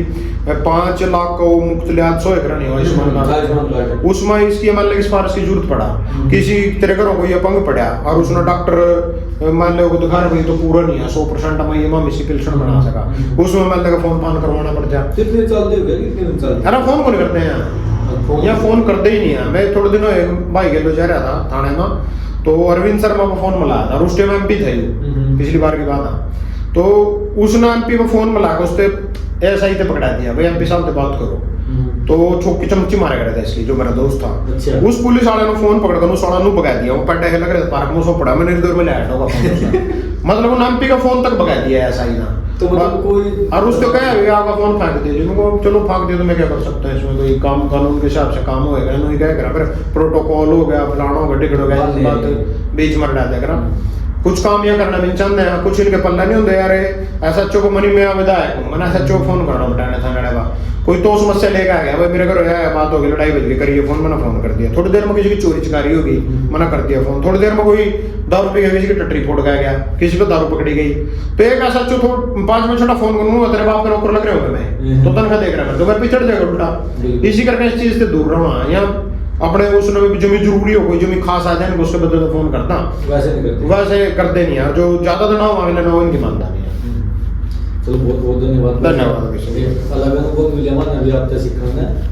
S1: 5 लाख को मुफ्त लिहाज 100 एकड़ नहीं हो आयुष्मान उसमें इसकी मान लो सिफारिश की जरूरत पड़ा किसी तरह करो कोई अपंग पड़ा और उसने डॉक्टर मान लो को दिखा रहे तो पूरा नहीं है 100% में ये मामी सी पेंशन बना सका उसमें मान लो फोन पान करवाना पड़ जाए
S2: कितने चलते हो कितने दिन चलते
S1: अरे फोन कौन करते हैं या फोन करते ही नहीं है मैं थोड़े दिनों एक भाई गेलो जा रहा था थाने में तो अरविंद शर्मा को फोन मिला था और उस टाइम एमपी थे पिछली बार की बात है तो उसने एमपी को फोन मिला के उससे ऐसा ही पकड़ा दिया भाई एमपी साहब से बात करो तो छोकी चमची मारे गए थे इसलिए जो मेरा दोस्त था अच्छा। उस पुलिस वाले ने फोन पकड़ कर उस वाला नु भगा दिया वो पड्डे लग रहे पार्क में सो पड़ा मैंने इधर में ले आया होगा मतलब उन एमपी का फोन तक भगा दिया ऐसा ही ना
S2: तो मतलब कोई
S1: और उसको कहा आपका फोन फेंक दीजिए उनको चलो फेंक दिया तो मैं क्या कर सकता है इसमें कोई काम कानून के हिसाब से काम होएगा नहीं क्या करा फिर प्रोटोकॉल हो गया फलाना हो गया टिकट हो गया इस बात बीच में डाल देगा कुछ काम यहाँ करना भी चाहते हैं कुछ इनके पल्ला नहीं होते यार ऐसा चो को मनी में विधायक हूँ मैंने ऐसा चो फोन करना बताने था लड़ेगा कोई तो समस्या लेकर आ गया भाई मेरे घर बात होगी लड़ाई बज गई करिए फोन मैंने फोन कर दिया थोड़ी देर में किसी की चोरी चकारी होगी मना कर दिया फोन थोड़ी देर में कोई दारू पी किसी की टट्टी फोड़ गया किसी को दारू पकड़ी गई तो एक ऐसा चो 5 मिनट छोटा फोन करूंगा तेरे बाप के नौकर लग रहे होंगे मैं तो तनखा देख रहा है तो घर पे चढ़ जाएगा उल्टा इसी करके इस चीज से दूर रहा या अपने उसने जो भी जरूरी हो कोई जो भी खास आ जाए उसके बदले तो फोन करता वैसे करते नहीं यार जो ज्यादा तो ना हो मांगने ना हो इनकी मानता नहीं
S2: चलो बहुत बहुत धन्यवाद
S1: धन्यवाद
S2: अलग अनुभव मिले हमारे अभी आपसे सीखना है